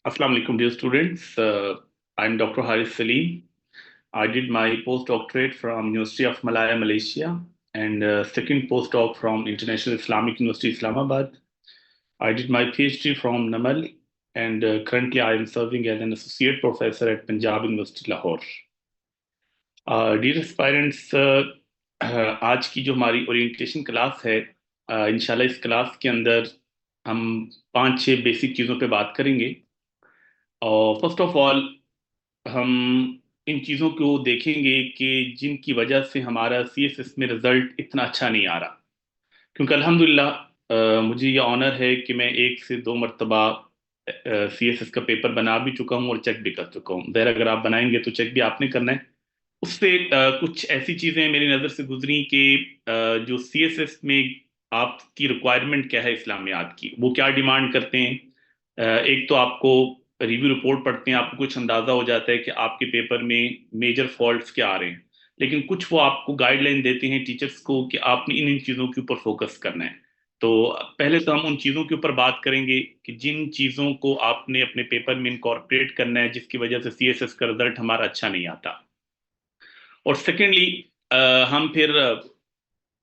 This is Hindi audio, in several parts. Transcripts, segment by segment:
Assalamu alaikum, dear students. I'm Dr. Haris Salim. I did my postdoctorate from University of Malaya, Malaysia, and second postdoc from International Islamic University, Islamabad. I did my PhD from Namal, and currently I am serving as an associate professor at Punjab University, Lahore. Dear aspirants, आज की जो हमारी ओरिएंटेशन क्लास है, इंशाल्लाह इस क्लास के अंदर हम पांच छह बेसिक चीज़ों पे बात करेंगे। और फर्स्ट ऑफ ऑल हम इन चीज़ों को देखेंगे कि जिनकी वजह से हमारा सीएसएस में रिजल्ट इतना अच्छा नहीं आ रहा। क्योंकि अल्हम्दुलिल्लाह मुझे ये ऑनर है कि मैं एक से दो मरतबा सीएसएस का पेपर बना भी चुका हूँ और चेक भी कर चुका हूँ। ज़ाहिर अगर आप बनाएंगे तो चेक भी आपने करना है। उससे कुछ ऐसी चीज़ें मेरी नज़र से गुजरी कि जो सीएसएस में आपकी रिक्वायरमेंट क्या है इस्लामियात की, वो क्या डिमांड करते हैं। एक तो आपको रिव्यू रिपोर्ट पढ़ते हैं, आपको कुछ अंदाजा हो जाता है कि आपके पेपर में मेजर फॉल्ट्स क्या आ रहे हैं। लेकिन कुछ वो आपको गाइडलाइन देते हैं टीचर्स को कि आपने इन इन चीज़ों के ऊपर फोकस करना है। तो पहले तो हम उन चीज़ों के ऊपर बात करेंगे कि जिन चीज़ों को आपने अपने पेपर में इनकॉर्पोरेट करना है, जिसकी वजह से सीएसएस का रिजल्ट हमारा अच्छा नहीं आता। और सेकेंडली हम फिर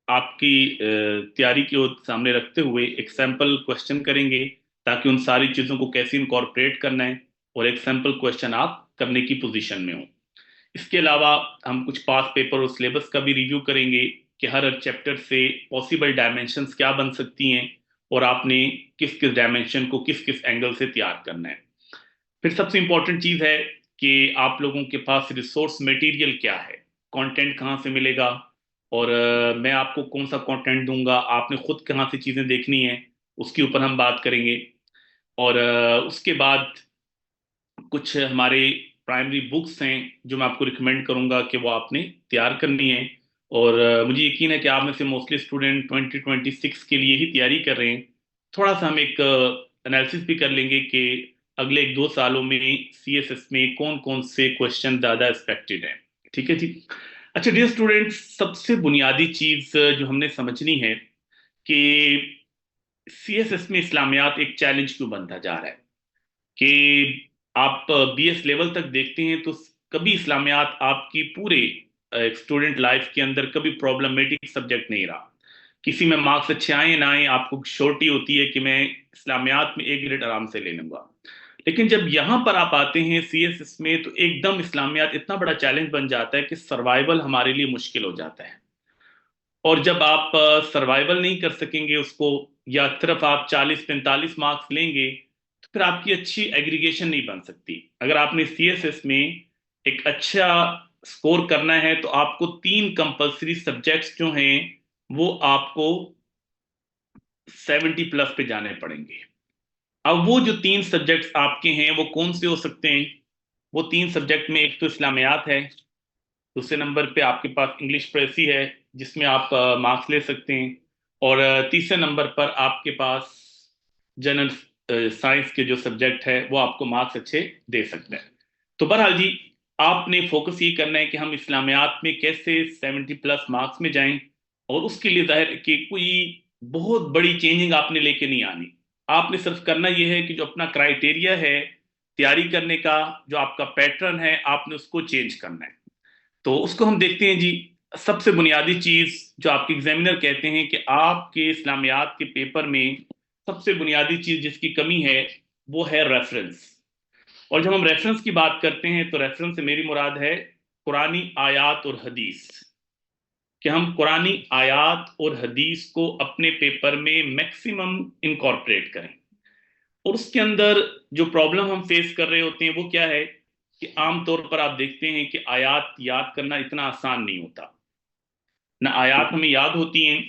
आपकी तैयारी की ओर सामने रखते हुए एक सैंपल क्वेश्चन करेंगे, ताकि उन सारी चीज़ों को कैसे इनकॉर्पोरेट करना है और एक सैंपल क्वेश्चन आप करने की पोजीशन में हो। इसके अलावा हम कुछ पास पेपर और सिलेबस का भी रिव्यू करेंगे कि हर चैप्टर से पॉसिबल डायमेंशंस क्या बन सकती हैं और आपने किस किस डायमेंशन को किस किस एंगल से तैयार करना है। फिर सबसे इंपॉर्टेंट चीज़ है कि आप लोगों के पास रिसोर्स मटेरियल क्या है, कंटेंट कहाँ से मिलेगा, और मैं आपको कौन सा कंटेंट दूंगा, आपने खुद कहाँ से चीज़ें देखनी है, उसके ऊपर हम बात करेंगे। और उसके बाद कुछ हमारे प्राइमरी बुक्स हैं जो मैं आपको रिकमेंड करूंगा कि वो आपने तैयार करनी है। और मुझे यकीन है कि आप में से मोस्टली स्टूडेंट 2026 के लिए ही तैयारी कर रहे हैं। थोड़ा सा हम एक एनालिसिस भी कर लेंगे कि अगले एक दो सालों में सीएसएस में कौन कौन से क्वेश्चन ज़्यादा एक्सपेक्टेड हैं। ठीक है जी। अच्छा डियर स्टूडेंट्स, सबसे बुनियादी चीज़ जो हमने समझनी है कि सीएसएस में इस्लामियात एक चैलेंज क्यों बनता जा रहा है। कि आप बीएस लेवल तक देखते हैं तो कभी इस्लामियात आपकी पूरे स्टूडेंट लाइफ के अंदर कभी प्रॉब्लमेटिक सब्जेक्ट नहीं रहा। किसी में मार्क्स अच्छे आए ना आए, आपको श्योरिटी होती है कि मैं इस्लामियात में एक ग्रेड आराम से ले लूंगा। लेकिन जब यहां पर आप आते हैं सीएसएस में तो एकदम इस्लामियात इतना बड़ा चैलेंज बन जाता है कि सर्वाइवल हमारे लिए मुश्किल हो जाता है। और जब आप सर्वाइवल नहीं कर सकेंगे उसको, या सिर्फ आप 40-45 मार्क्स लेंगे, तो फिर आपकी अच्छी एग्रीगेशन नहीं बन सकती। अगर आपने सीएसएस में एक अच्छा स्कोर करना है तो आपको तीन कंपलसरी सब्जेक्ट्स जो हैं वो आपको 70+ पे जाने पड़ेंगे। अब वो जो तीन सब्जेक्ट्स आपके हैं वो कौन से हो सकते हैं। वो तीन सब्जेक्ट में एक तो इस्लामियात है, दूसरे नंबर पे आपके पास इंग्लिश प्रेसी है जिसमें आप मार्क्स ले सकते हैं, और तीसरे नंबर पर आपके पास जनरल साइंस के जो सब्जेक्ट है वो आपको मार्क्स अच्छे दे सकते हैं। तो बहरहाल जी, आपने फोकस ये करना है कि हम इस्लामियात में कैसे 70+ मार्क्स में जाएं। और उसके लिए जाहिर है कि कोई बहुत बड़ी चेंजिंग आपने लेके नहीं आनी। आपने सिर्फ करना ये है कि जो अपना क्राइटेरिया है तैयारी करने का, जो आपका पैटर्न है, आपने उसको चेंज करना है। तो उसको हम देखते हैं जी। सबसे बुनियादी चीज जो आपके एग्जामिनर कहते हैं कि आपके इस्लामियात के पेपर में सबसे बुनियादी चीज जिसकी कमी है वो है रेफरेंस। और जब हम रेफरेंस की बात करते हैं तो रेफरेंस से मेरी मुराद है कुरानी आयात और हदीस। कि हम कुरानी आयात और हदीस को अपने पेपर में मैक्सिमम इनकॉर्पोरेट करें। और उसके अंदर जो प्रॉब्लम हम फेस कर रहे होते हैं वो क्या है कि आमतौर पर आप देखते हैं कि आयात याद करना इतना आसान नहीं होता। ना आयात हमें याद होती हैं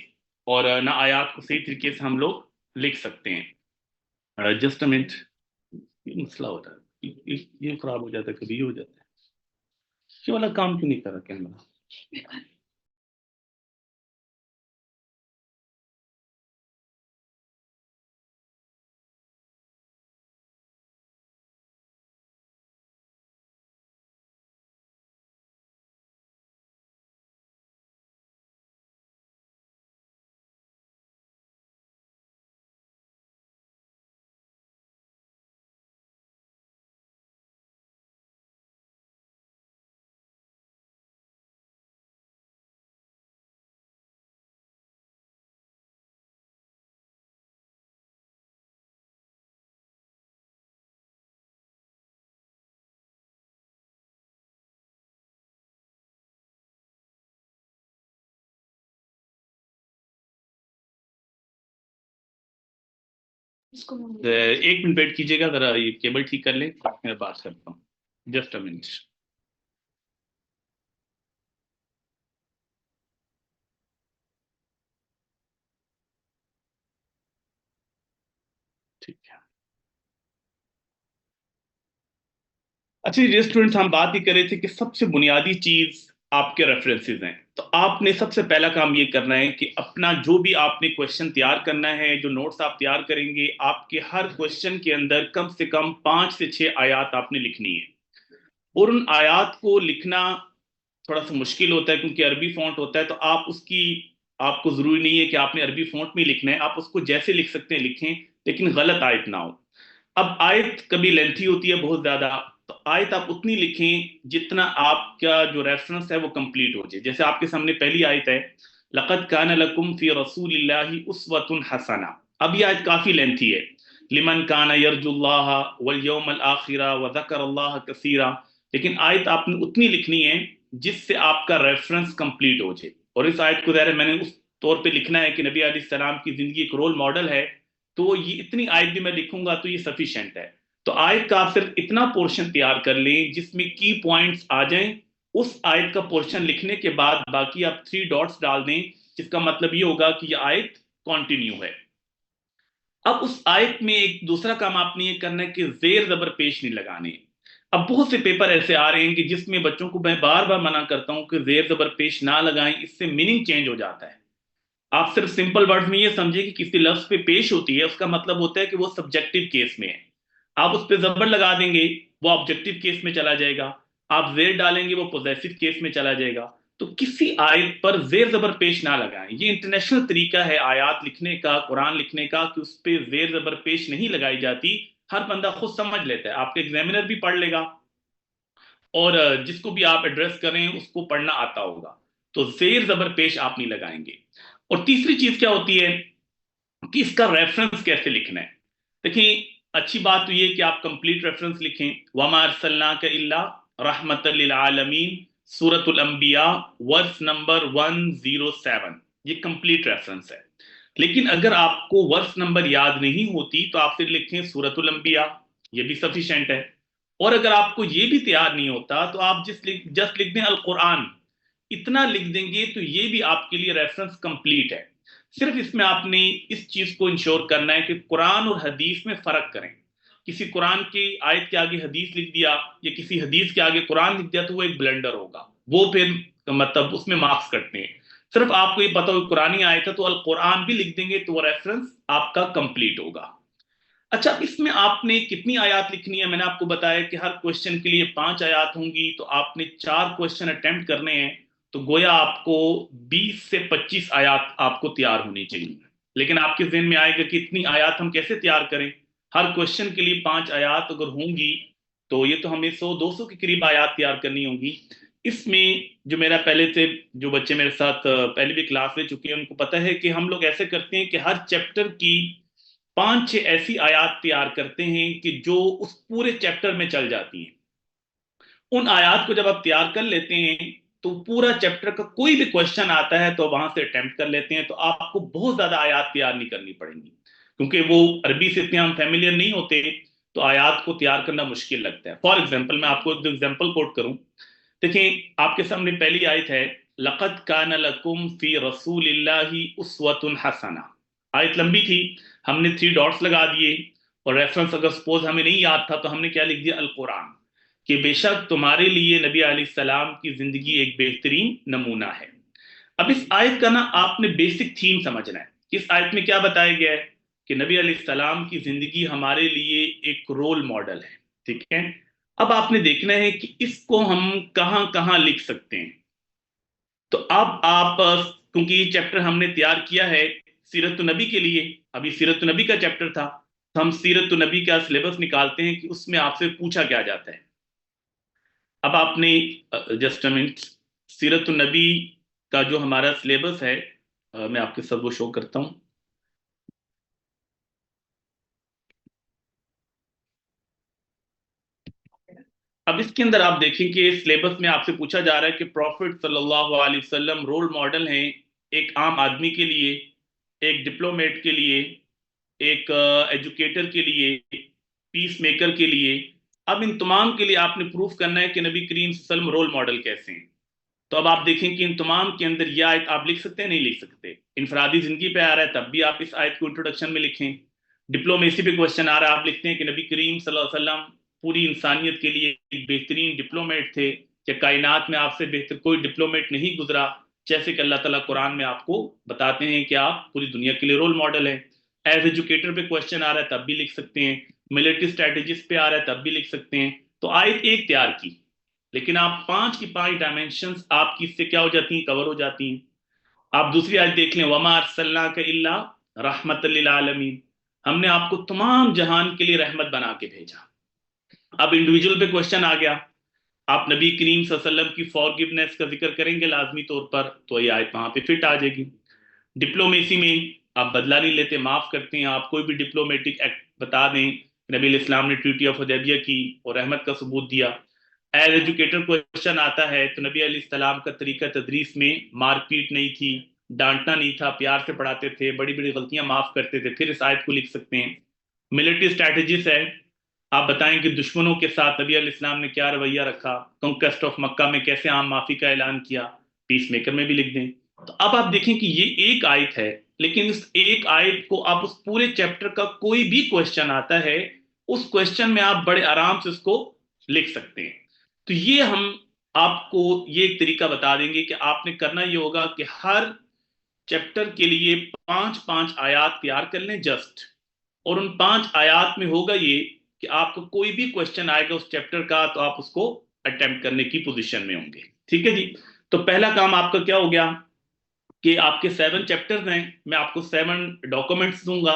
और ना आयात को सही तरीके से हम लोग लिख सकते हैं। जस्ट अ मिनट, ये मसला होता है, ये खराब हो जाता है, कभी ये हो जाता है। ये वाला काम क्यों नहीं कर रहा कैमरा। एक मिनट वेट कीजिएगा, जरा ये केबल ठीक कर लें, मैं बात करता हूँ। Just a minute. ठीक है। अच्छा ये स्टूडेंट्स, हम बात ही कर रहे थे कि सबसे बुनियादी चीज आपके रेफरेंसेस हैं। तो आपने सबसे पहला काम ये करना है कि अपना जो भी आपने क्वेश्चन तैयार करना है, जो नोट्स आप तैयार करेंगे, आपके हर क्वेश्चन के अंदर कम से कम 5 से 6 आयत आपने लिखनी है। और उन आयत को लिखना थोड़ा सा मुश्किल होता है क्योंकि अरबी फॉन्ट होता है, तो आप उसकी, आपको जरूरी नहीं है कि आपने अरबी फॉन्ट में लिखना है, आप उसको जैसे लिख सकते हैं लिखें, लेकिन गलत आयत ना हो। अब आयत कभी लेंथी होती है बहुत ज्यादा, तो आयत आप उतनी लिखें जितना आपका जो रेफरेंस है वो कंप्लीट हो जाए। जैसे आपके सामने पहली आयत है, लक़द कान लकुम फी रसूलिल्लाहि उस्वतुन हसना। अब ये आयत काफी लेंथी है। लिमन कान यरजुल्लाह वल यौमल आखिरा व ज़करल्लाह कसीरा। लेकिन आयत आपने उतनी लिखनी है जिससे आपका रेफरेंस कंप्लीट हो जाए। और इस आयत को ज़रा मैंने उस तौर पे लिखना है कि नबी अलैहि सलाम की जिंदगी एक रोल मॉडल है, तो ये इतनी आयत भी मैं लिखूंगा तो ये सफिशिएंट है। तो आयत का आप सिर्फ इतना पोर्शन तैयार कर लें जिसमें की पॉइंट्स आ जाएं। उस आयत का पोर्शन लिखने के बाद बाकी आप 3 डॉट्स डाल दें, जिसका मतलब ये होगा कि ये आयत कॉन्टिन्यू है। अब उस आयत में एक दूसरा काम आपने ये करना है कि जेर जबर पेश नहीं लगाने। अब बहुत से पेपर ऐसे आ रहे हैं कि जिसमें बच्चों को मैं बार बार मना करता हूं कि जेर जबर पेश ना लगाएं, इससे मीनिंग चेंज हो जाता है। आप सिर्फ सिंपल वर्ड्स में ये समझिए कि किसी लफ्ज पे पेश होती है, उसका मतलब होता है कि वो सब्जेक्टिव केस में है। आप उस पर जबर लगा देंगे, वो ऑब्जेक्टिव केस में चला जाएगा। आप जेर डालेंगे, वो पॉजेसिव केस में चला जाएगा। तो किसी आयत पर जेर जबर पेश ना लगाएं। ये इंटरनेशनल तरीका है आयात लिखने का, कुरान लिखने का, कि उस पर जेर जबर पेश नहीं लगाई जाती। हर बंदा खुद समझ लेता है, आपका एग्जामिनर भी पढ़ लेगा, और जिसको भी आप एड्रेस करें उसको पढ़ना आता होगा। तो जेर जबर पेश आप नहीं लगाएंगे। और तीसरी चीज क्या होती है कि इसका रेफरेंस कैसे लिखना है। देखिए, अच्छी बात तो ये कि आप कंप्लीट रेफरेंस लिखें। वमा अरसलनाका इल्ला रहमतल लिल आलमीन, सूरतुल अंबिया, वर्स नंबर 107, ये कंप्लीट रेफरेंस है। लेकिन अगर आपको वर्स नंबर याद नहीं होती तो आप फिर लिखें सूरतुल अंबिया, ये भी सफिशिएंट है। और अगर आपको ये भी तैयार नहीं होता तो आप जस्ट लिख दें अल कुरान, इतना लिख देंगे तो ये भी आपके लिए रेफरेंस कंप्लीट है। सिर्फ इसमें आपने इस चीज को इंश्योर करना है कि कुरान और हदीस में फर्क करें। किसी कुरान की आयत के आगे हदीस लिख दिया या किसी हदीस के आगे कुरान लिख दिया तो वो एक ब्लंडर होगा, वो फिर मतलब उसमें मार्क्स कटते हैं। सिर्फ आपको ये पता हो कुरानी आयत है तो अल कुरान भी लिख देंगे तो वो रेफरेंस आपका कंप्लीट होगा। अच्छा, इसमें आपने कितनी आयत लिखनी है, मैंने आपको बताया कि हर क्वेश्चन के लिए 5 आयत होंगी, तो आपने 4 क्वेश्चन अटेम्प्ट करने हैं। तो गोया आपको 20 से 25 आयत आपको तैयार होनी चाहिए। लेकिन आपके जहन में आएगा कि इतनी आयत हम कैसे तैयार करें। हर क्वेश्चन के लिए 5 आयत अगर होंगी तो ये तो हमें 100-200 के करीब आयत तैयार करनी होंगी। इसमें जो मेरा पहले से, जो बच्चे मेरे साथ पहले भी क्लास ले चुके हैं उनको पता है कि हम लोग ऐसे करते हैं कि हर चैप्टर की 5-6 ऐसी आयत तैयार करते हैं कि जो उस पूरे चैप्टर में चल जाती हैं। उन आयत को जब आप तैयार कर लेते हैं तो पूरा चैप्टर का कोई भी क्वेश्चन आता है तो वहां से अटेम्प्ट कर लेते हैं, तो आपको बहुत ज्यादा आयत तैयार नहीं करनी पड़ेंगी, क्योंकि वो अरबी से इतने हम फैमिलियर नहीं होते, तो आयत को तैयार करना मुश्किल लगता है। फॉर एग्जाम्पल, मैं आपको एक एग्जाम्पल कोट करूं। देखिए, आपके सामने पहली आयत है, लक़द कान लकुम फी रसूलिल्लाहि उस्वतुन हसना। आयत लंबी थी, हमने 3 डॉट्स लगा दिए। और रेफरेंस अगर सपोज हमें नहीं याद था तो हमने क्या लिख दिया, अल कुरान, कि बेशक तुम्हारे लिए नबी अलैहिस्सलाम की जिंदगी एक बेहतरीन नमूना है। अब इस आयत का ना आपने बेसिक थीम समझना है। इस आयत में क्या बताया गया है कि नबी अलैहिस्सलाम की जिंदगी हमारे लिए एक रोल मॉडल है। ठीक है। अब आपने देखना है कि इसको हम कहां कहां लिख सकते हैं। तो अब आप क्योंकि ये चैप्टर हमने तैयार किया है सीरत नबी के लिए, अभी सीरत नबी का चैप्टर था, तो हम सीरत नबी का सिलेबस निकालते हैं कि उसमें आपसे पूछा क्या जाता है। अब आपने जस्ट मिनट, सीरत नबी का जो हमारा सिलेबस है, मैं आपके सब वो शो करता हूँ। अब इसके अंदर आप देखें कि सिलेबस में आपसे पूछा जा रहा है कि प्रॉफिट सल्लल्लाहु अलैहि वसल्लम रोल मॉडल हैं एक आम आदमी के लिए, एक डिप्लोमेट के लिए, एक एजुकेटर के लिए, पीस मेकर के लिए, अब इन तमाम के लिए आपने प्रूफ करना है कि नबी करीम सल्लल्लाहु अलैहि वसल्लम रोल मॉडल कैसे हैं। तो अब आप देखें कि इन तमाम के अंदर यह आयत आप लिख सकते हैं, नहीं लिख सकते। इनफरादी जिंदगी पे आ रहा है तब भी आप इस आयत को इंट्रोडक्शन में लिखें। डिप्लोमेसी पे क्वेश्चन आ रहा है, आप लिखते हैं कि नबी करीम सल्लल्लाहु अलैहि वसल्लम पूरी इंसानियत के लिए एक बेहतरीन डिप्लोमेट थे, कि कायनात में आपसे बेहतर कोई डिप्लोमेट नहीं गुजरा, जैसे कि अल्लाह ताला कुरान में आपको बताते हैं कि आप पूरी दुनिया के लिए रोल मॉडल है। एज एजुकेटर पे क्वेश्चन आ रहा है तब भी लिख सकते हैं। मिलिट्री स्ट्रेटेजिस्ट पे आ रहा है तब भी लिख सकते हैं। तो आयत एक तैयार की, लेकिन आप पांच की पांच डायमेंशंस आपकी इससे क्या हो जाती हैं, कवर हो जाती हैं। आप दूसरी आयत देख लें, वमा अरसलनाका इल्ला रहमतल लिल आलमीन, हमने आपको तमाम जहान के लिए रहमत बना के भेजा। अब इंडिविजुअल पे क्वेश्चन आ गया, आप नबी करीम सल्लल्लाहु अलैहि वसल्लम की फॉरगिवनेस का जिक्र करेंगे लाजमी तौर पर, तो ये आयत वहां पे फिट आ जाएगी। डिप्लोमेसी में आप बदला नहीं लेते, माफ करते हैं, आप कोई भी डिप्लोमेटिक एक्ट बता दें, नबी इस्लाम ने ट्रीटी ऑफ हुदैबिया की और रहमत का सबूत दिया। एज एजुकेटर क्वेश्चन आता है तो नबी अलैहिस्सलाम का तरीका तदरीस में मारपीट नहीं थी, डांटना नहीं था, प्यार से पढ़ाते थे, बड़ी बड़ी गलतियां माफ करते थे, फिर इस आयत को लिख सकते हैं। मिलिट्री स्ट्रैटेजिस्ट है, आप बताएं कि दुश्मनों के साथ नबी अलैहिस्सलाम ने क्या रवैया रखा, कॉन्क्वेस्ट ऑफ मक्का में कैसे आम माफी का ऐलान किया, पीस मेकर में भी लिख दें। तो अब आप देखें कि ये एक आयत है, लेकिन इस एक आयत को आप उस पूरे चैप्टर का कोई भी क्वेश्चन आता है, उस क्वेश्चन में आप बड़े आराम से उसको लिख सकते हैं। तो ये हम आपको ये एक तरीका बता देंगे कि आपने करना ये होगा कि हर चैप्टर के लिए पांच पांच आयात तैयार कर लें जस्ट, और उन पांच आयात में होगा ये कि आपको कोई भी क्वेश्चन आएगा उस चैप्टर का तो आप उसको अटेम्प्ट करने की पोजीशन में होंगे। ठीक है जी। तो पहला काम आपका क्या हो गया कि आपके 7 चैप्टर्स हैं, मैं आपको 7 डॉक्यूमेंट्स दूंगा,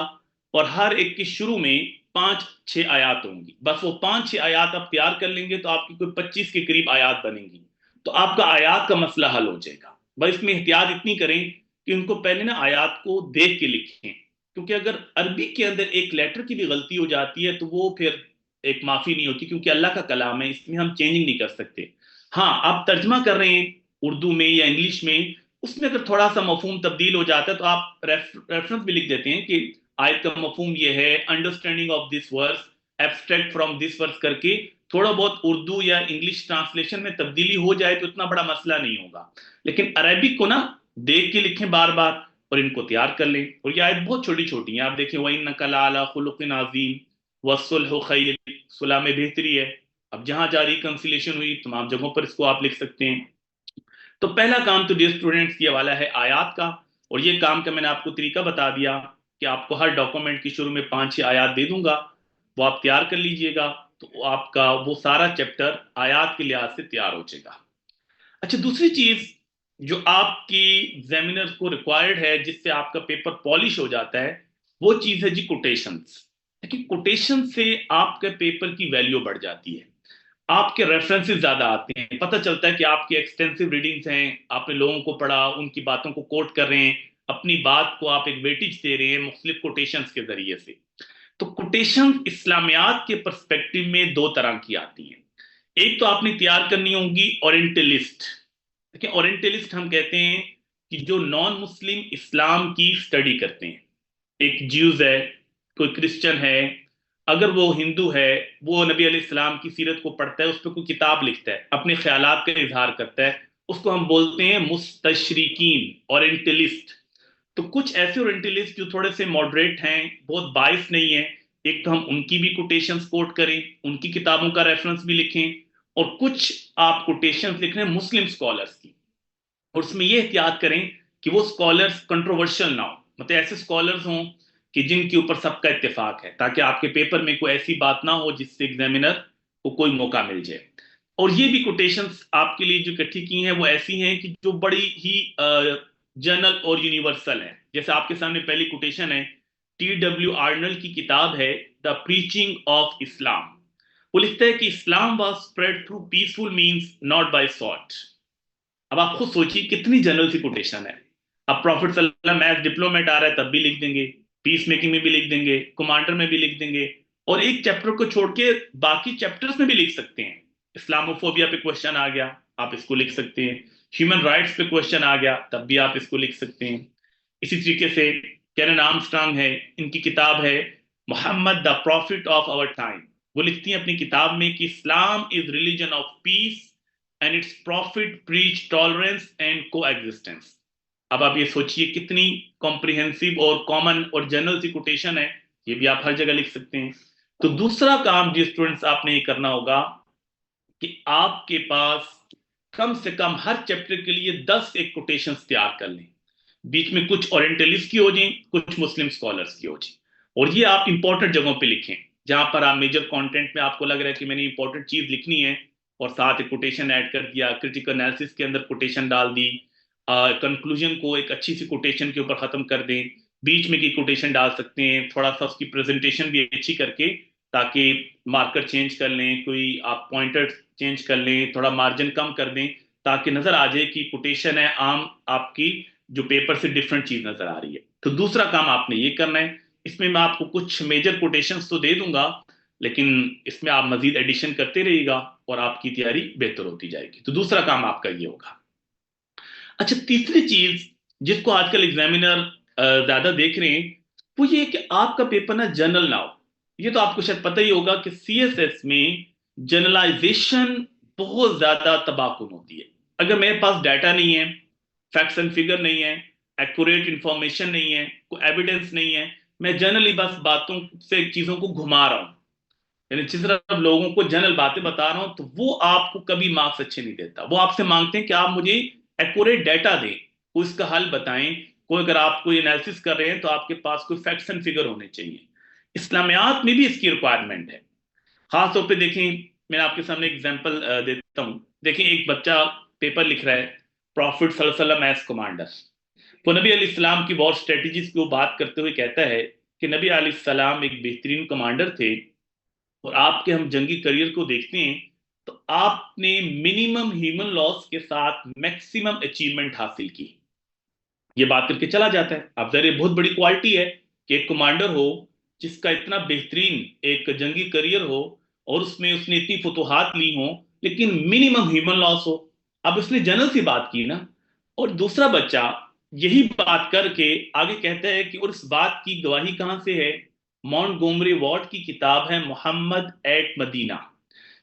और हर एक के शुरू में 5-6 आयात होंगी। बस वो 5-6 आयात आप तैयार कर लेंगे तो आपकी कोई 25 के करीब आयात बनेंगी, तो आपका आयात का मसला हल हो जाएगा। बस इसमें एहतियात इतनी करें कि उनको पहले ना आयात को देख के लिखें, क्योंकि अगर अरबी के अंदर एक लेटर की भी गलती हो जाती है तो वो फिर एक माफी नहीं होती, क्योंकि अल्लाह का कलाम है, इसमें हम चेंजिंग नहीं कर सकते। हाँ, आप तर्जमा कर रहे हैं उर्दू में या इंग्लिश में, उसमें अगर थोड़ा सा मफहूम तब्दील हो जाता है तो आप रेफरेंस भी लिख देते हैं कि आयत का मफहूम ये है, understanding of this verse, abstract from this verse करके थोड़ा बहुत उर्दू या इंग्लिश ट्रांसलेशन में तब्दीली हो जाए तो इतना बड़ा मसला नहीं होगा। लेकिन अरबिक को ना देख के लिखें बार बार, और इनको तैयार कर लें। और ये आयत बहुत छोटी छोटी है, आप देखें, वइन्नका लअला खुलुकिन अज़ीम वस्सुल्हु खैर, सुलह में बेहतरी है। अब जहां जहां रिकंसिलेशन हुई तमाम जगहों पर इसको आप लिख सकते हैं। तो पहला काम तो डियर स्टूडेंट्स ये वाला है आयात का, और ये काम का मैंने आपको तरीका बता दिया कि आपको हर डॉक्यूमेंट की शुरू में 5-6 आयात दे दूंगा, वो आप तैयार कर लीजिएगा, तो आपका वो सारा चैप्टर आयात के लिहाज से तैयार हो जाएगा। अच्छा, दूसरी चीज जो आपकी एग्जामिनर को रिक्वायर्ड है, जिससे आपका पेपर पॉलिश हो जाता है, वो चीज है जी कोटेशंस। देखिए, कोटेशन से आपके पेपर की वैल्यू बढ़ जाती है, आपके रेफरेंसेस ज्यादा आते हैं, पता चलता है कि आपकी एक्सटेंसिव रीडिंग्स हैं, आपने लोगों को पढ़ा, उनकी बातों को कोट कर रहे हैं, अपनी बात को आप एक वेटेज दे रहे हैं मुख्तलिफ कोटेशंस के जरिए से। तो कोटेशन इस्लामियात के पर्सपेक्टिव में दो तरह की आती हैं। एक तो आपने तैयार करनी होगी ओरिएंटलिस्ट। देखिए, ओरिएंटलिस्ट हम कहते हैं कि जो नॉन मुस्लिम इस्लाम की स्टडी करते हैं, एक ज्यूज है, कोई क्रिश्चियन है, अगर वो हिंदू है, वो नबी अलैहिस्सलाम की सीरत को पढ़ता है, उस पर कोई किताब लिखता है, अपने ख्यालात का इजहार करता है, उसको हम बोलते हैं मुस्तशरिकीन, ओरिएंटलिस्ट। तो कुछ ऐसे ओरिएंटलिस्ट जो थोड़े से मॉडरेट हैं, बहुत बाइस नहीं है, एक तो हम उनकी भी कोटेशंस कोट करें, उनकी किताबों का रेफरेंस भी लिखें, और कुछ आप कोटेशंस लिख रहे हैं मुस्लिम स्कॉलर्स की, और उसमें ये एहतियात करें कि वो स्कॉलर्स कंट्रोवर्शियल ना हो, मतलब ऐसे स्कॉलर्स हों कि जिनके ऊपर सबका इत्तेफाक है, ताकि आपके पेपर में कोई ऐसी बात ना हो जिससे एग्जामिनर को कोई मौका मिल जाए। और ये भी कोटेशंस आपके लिए जो इकट्ठी की हैं वो ऐसी हैं कि जो बड़ी ही जनरल और यूनिवर्सल है। जैसे आपके सामने पहली कोटेशन है, T.W. आर्नल्ड की किताब है द प्रीचिंग ऑफ इस्लाम। वो लिखता है कि Islam was spread through peaceful means not by sword. अब आप खुद सोचिए कितनी जनरल सी कोटेशन है। अब प्रॉफिट सल्लल्लाहु अलैहि वसल्लम एज डिप्लोमेट आ रहा है तब भी लिख देंगे, पीस मेकिंग में भी लिख देंगे, कमांडर में भी लिख देंगे, और एक चैप्टर को छोड़ के बाकी चैप्टर्स में भी लिख सकते हैं। इस्लामोफोबिया पे क्वेश्चन आ गया, आप इसको लिख सकते हैं। ह्यूमन राइट्स पे क्वेश्चन आ गया, तब भी आप इसको लिख सकते हैं। इसी तरीके से कैरन आर्मस्ट्रांग है, इनकी किताब है Muhammad the prophet of our time. वो लिखती हैं अपनी किताब में कि Islam is religion of peace and its prophet preach tolerance and coexistence. अब आप ये सोचिए कितनी कॉम्प्रिहेंसिव और कॉमन और जनरल सी कोटेशन है, ये भी आप हर जगह लिख सकते हैं। तो दूसरा काम जो स्टूडेंट्स आपने ये करना होगा कि आपके पास कम से कम हर चैप्टर के लिए 10 एक कोटेशंस तैयार कर लें। बीच में कुछ ओरिएंटलिस्ट की हो जाए, कुछ मुस्लिम स्कॉलर्स की हो जाए, और ये आप इंपॉर्टेंट जगहों पे लिखें जहां पर आप मेजर कंटेंट में आपको लग रहा है कि मैंने इंपॉर्टेंट चीज लिखनी है, और साथ एक कोटेशन ऐड कर दिया, क्रिटिकल एनालिसिस के अंदर कोटेशन डाल दी, कंक्लूजन को एक अच्छी सी कोटेशन के ऊपर खत्म कर दें, बीच में की कोटेशन डाल सकते हैं, थोड़ा सा उसकी प्रेजेंटेशन भी अच्छी करके, ताकि मार्कर चेंज कर लें, कोई आप पॉइंटर चेंज कर लें, थोड़ा मार्जिन कम कर दें, ताकि नजर आ जाए कि कोटेशन है आम आपकी जो पेपर से डिफरेंट चीज नजर आ रही है। तो दूसरा काम आपने ये करना है। इसमें मैं आपको कुछ मेजर कोटेशंस तो दे दूंगा, लेकिन इसमें आप मजीद एडिशन करते रहिएगा और आपकी तैयारी बेहतर होती जाएगी। तो दूसरा काम आपका ये होगा। अच्छा, तीसरी चीज जिसको आजकल एग्जामिनर ज्यादा देख रहे हैं, वो ये कि आपका पेपर ना जनरल ना हो। ये तो आपको शायद पता ही होगा कि सीएसएस में जनरलाइजेशन बहुत ज्यादा तबाहकुन होती है। अगर मेरे पास डाटा नहीं है, फैक्ट्स एंड फिगर नहीं है, एक्यूरेट इंफॉर्मेशन नहीं है, कोई एविडेंस नहीं है, मैं जनरली बस बातों से चीजों को घुमा रहा हूं, यानी जिस तरह लोगों को जनरल बातें बता रहा हूं, तो वो आपको कभी मार्क्स अच्छे नहीं देता। वो आपसे मांगते हैं कि आप मुझे एक्यूरेट डाटा दें, कोई इसका हल बताएं, कोई अगर आप कोई एनालिसिस कर रहे हैं तो आपके पास कोई फैक्ट्स एंड फिगर होने चाहिए। इस्लामियात में भी इसकी रिक्वायरमेंट है। खास तौर पे देखें, मैं आपके सामने एग्जांपल देता हूं। देखें, एक बच्चा पेपर लिख रहा है, प्रॉफिट सल्लल्लाहु अलैहि वसल्लम एज कमांडर। तो नबी अलैहिस्सलाम की वॉर स्ट्रेटजीज की वो बात करते हुए कहता है कि नबी अलैहिस्सलाम एक बेहतरीन कमांडर थे, और आपके हम जंगी करियर को देखते हैं तो आपने मिनिमम ह्यूमन लॉस के साथ मैक्सिमम अचीवमेंट हासिल की। ये बात करके चला जाता है। अब जरा बहुत बड़ी क्वालिटी है कि एक कमांडर हो जिसका इतना बेहतरीन एक जंगी करियर हो, और उसमें उसने इतनी फतूहात ली हो, लेकिन मिनिमम ह्यूमन लॉस हो। अब उसने जनरल सी बात की ना। और दूसरा बच्चा यही बात करके आगे कहता है कि और इस बात की गवाही कहां से है, मॉन्टगोमरी वॉर्ड की किताब है मोहम्मद एट मदीना,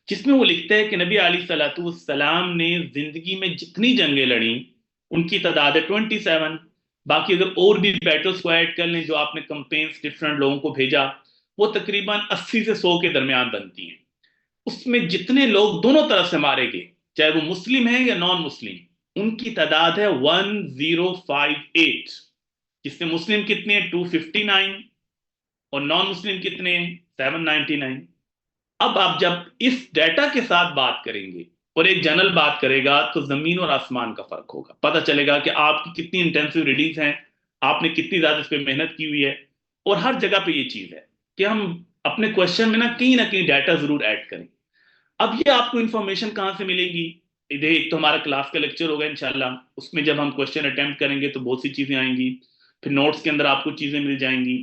जिसमें वो लिखता है कि नबी अली सलातु सलाम ने जिंदगी में जितनी जंगें लड़ी उनकी तादाद है 27। बाकी अगर और भी बैटल्स को ऐड कर लें जो आपने कंपेन्स डिफरेंट लोगों को भेजा, वो तकरीबन 80 से 100 के दरमियान बनती हैं। उसमें जितने लोग दोनों तरफ से मारे गए, चाहे वो मुस्लिम है या नॉन मुस्लिम, उनकी तादाद है 1058। जिसमें मुस्लिम कितने हैं 259, और नॉन मुस्लिम कितने हैं 799। अब आप जब इस डेटा के साथ बात करेंगे और एक जनरल बात करेगा, तो जमीन और आसमान का फर्क होगा। पता चलेगा कि आपकी कितनी इंटेंसिव रीडिंग्स हैं, आपने कितनी ज्यादा इस पर मेहनत की हुई है। और हर जगह पे ये चीज है कि हम अपने क्वेश्चन में ना कहीं डाटा जरूर ऐड करें। अब ये आपको इंफॉर्मेशन कहाँ से मिलेगी? इधर एक तो हमारा क्लास का लेक्चर होगा इंशाल्लाह, उसमें जब हम क्वेश्चन अटेम्प्ट करेंगे तो बहुत सी चीजें आएंगी, फिर नोट्स के अंदर आपको चीजें मिल जाएंगी।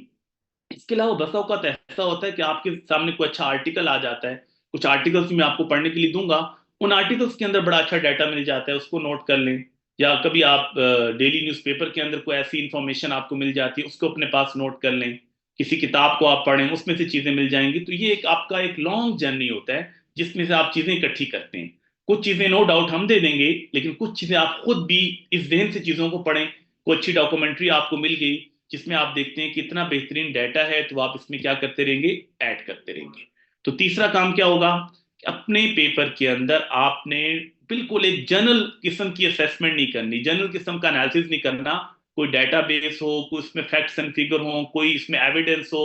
इसके अलावा बसा औकात ऐसा होता है कि आपके सामने कोई अच्छा आर्टिकल आ जाता है, कुछ आर्टिकल्स मैं आपको पढ़ने के लिए दूंगा, उन आर्टिकल्स के अंदर बड़ा अच्छा डाटा मिल जाता है, उसको नोट कर लें। या कभी आप डेली न्यूज़पेपर के अंदर कोई ऐसी इंफॉर्मेशन आपको मिल जाती है, उसको अपने पास नोट कर लें। किसी किताब को आप पढ़ें, उसमें से चीजें मिल जाएंगी। तो ये एक आपका एक लॉन्ग जर्नी होता है जिसमें से आप चीजें इकट्ठी करते हैं। कुछ चीजें नो डाउट हम दे देंगे, लेकिन कुछ चीजें आप खुद भी इस जहन से चीजों को पढ़ें। कोई अच्छी डॉक्यूमेंट्री आपको मिल गई जिसमें आप देखते हैं कितना बेहतरीन डाटा है, तो आप इसमें क्या करते रहेंगे, ऐड करते रहेंगे। तो तीसरा काम क्या होगा कि अपने पेपर के अंदर आपने बिल्कुल एक जनरल किस्म की असेसमेंट नहीं करनी, जनरल किस्म का एनालिसिस नहीं करना। कोई डेटाबेस हो, कोई इसमें फैक्ट्स एंड फिगर हो, कोई इसमें एविडेंस हो,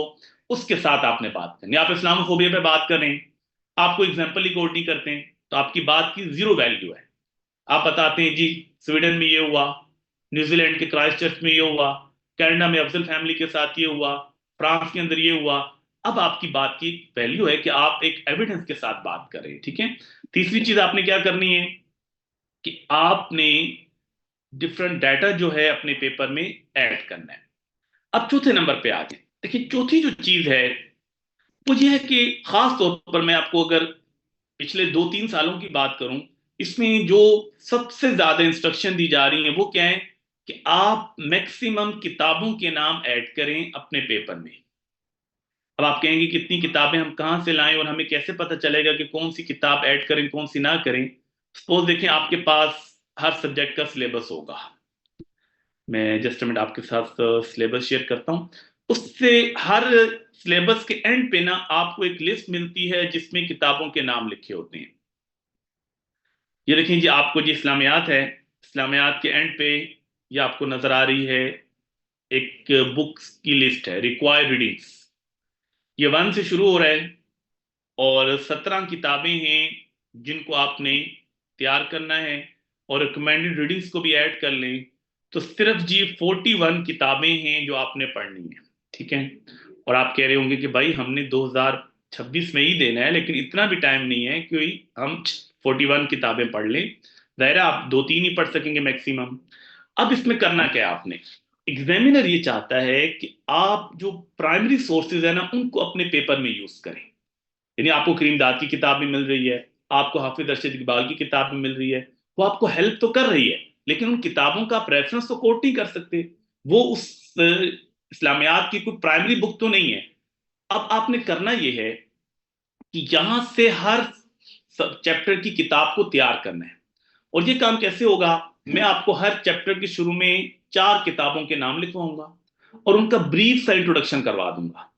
उसके साथ आपने बात करनी। आप इस्लामोफोबिया पे बात करें, आपको एग्जाम्पल ही कोट नहीं करते हैं, तो आपकी बात की जीरो वैल्यू है। आप बताते हैं जी स्वीडन में ये हुआ, न्यूजीलैंड के क्राइस्ट चर्च में ये हुआ, कनाडा में अफजल फैमिली के साथ ये हुआ, फ्रांस के अंदर ये हुआ। अब आपकी बात की वैल्यू है कि आप एक एविडेंस के साथ बात कर रहे हैं, ठीक है। तीसरी चीज आपने क्या करनी है कि आपने डिफरेंट डाटा जो है अपने पेपर में ऐड करना है। अब चौथे नंबर पे आ गए। देखिए, चौथी जो चीज है वो ये है कि खास तौर पर मैं आपको अगर पिछले 2-3 सालों की बात करूं, इसमें जो सबसे ज्यादा इंस्ट्रक्शन दी जा रही है वो क्या है कि आप मैक्सिमम किताबों के नाम ऐड करें अपने पेपर में। अब आप कहेंगे कितनी किताबें हम कहाँ से लाएं और हमें कैसे पता चलेगा कि कौन सी किताब ऐड करें कौन सी ना करें। सपोज देखें आपके पास हर सब्जेक्ट का सिलेबस होगा। मैं जस्ट मिनट आपके साथ सिलेबस शेयर करता हूँ। उससे हर सिलेबस के एंड पे ना आपको एक लिस्ट मिलती है जिसमें किताबों के नाम लिखे होते हैं। ये देखिए जी, आपको जी इस्लामियात है, इस्लामियात के एंड पे ये आपको नजर आ रही है एक बुक्स की लिस्ट है, रिक्वायर्ड रीडिंग्स। ये 1 से शुरू हो रहा है और 17 किताबें हैं जिनको आपने तैयार करना है। और रिकमेंडेड रीडिंग्स को भी ऐड कर लें तो सिर्फ जी 41 किताबें हैं जो आपने पढ़नी है। ठीक है। और आप कह रहे होंगे कि भाई हमने 2026 में ही देना है, लेकिन इतना भी टाइम नहीं है कि हम 41 किताबें पढ़ लें। जाहिर है आप 2-3 ही पढ़ सकेंगे मैक्सिमम। अब इसमें करना क्या है आपने, एग्जामिनर ये चाहता है कि आप जो प्राइमरी सोर्सेज है ना उनको अपने पेपर में यूज करें। यानी आपको करीमदाद की किताब भी मिल रही है, आपको हाफिज अरशद इकबाल की किताब भी मिल रही है, वो आपको हेल्प तो कर रही है, लेकिन उन किताबों का आप रेफरेंस तो कोट नहीं कर सकते। वो उस इस्लामियात की कोई प्राइमरी बुक तो नहीं है। अब आपने करना ये है कि यहां से हर चैप्टर की किताब को तैयार करना है। और ये काम कैसे होगा, मैं आपको हर चैप्टर के शुरू में 4 किताबों के नाम लिखवाऊंगा और उनका ब्रीफ सा इंट्रोडक्शन करवा दूंगा।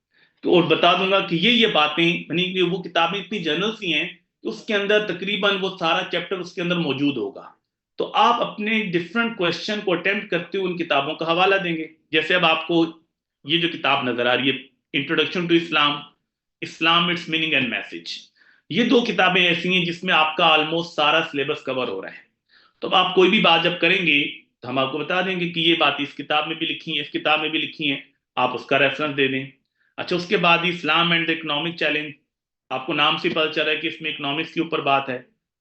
तो और बता दूंगा कि ये बातें, यानी कि वो किताबें इतनी जनरल सी हैं कि उसके अंदर तकरीबन वो सारा चैप्टर उसके अंदर मौजूद होगा। तो आप अपने डिफरेंट क्वेश्चन को अटेम्प्ट करते हुए उन किताबों का हवाला देंगे। जैसे अब आपको ये जो किताब नजर आ रही है, introduction to Islam, Islam its meaning and message, ये 2 किताबें ऐसी हैं जिसमें आपका ऑलमोस्ट सारा सिलेबस कवर हो रहा है। तो अब आप कोई भी बात जब करेंगे तो हम आपको बता देंगे कि ये बात इस किताब में भी लिखी है, इस किताब में भी लिखी है, आप उसका रेफरेंस दे दें। अच्छा, उसके बाद इस्लाम एंड द इकोनॉमिक चैलेंज, आपको नाम से पता चल रहा है कि इसमें इकोनॉमिक्स के ऊपर बात है।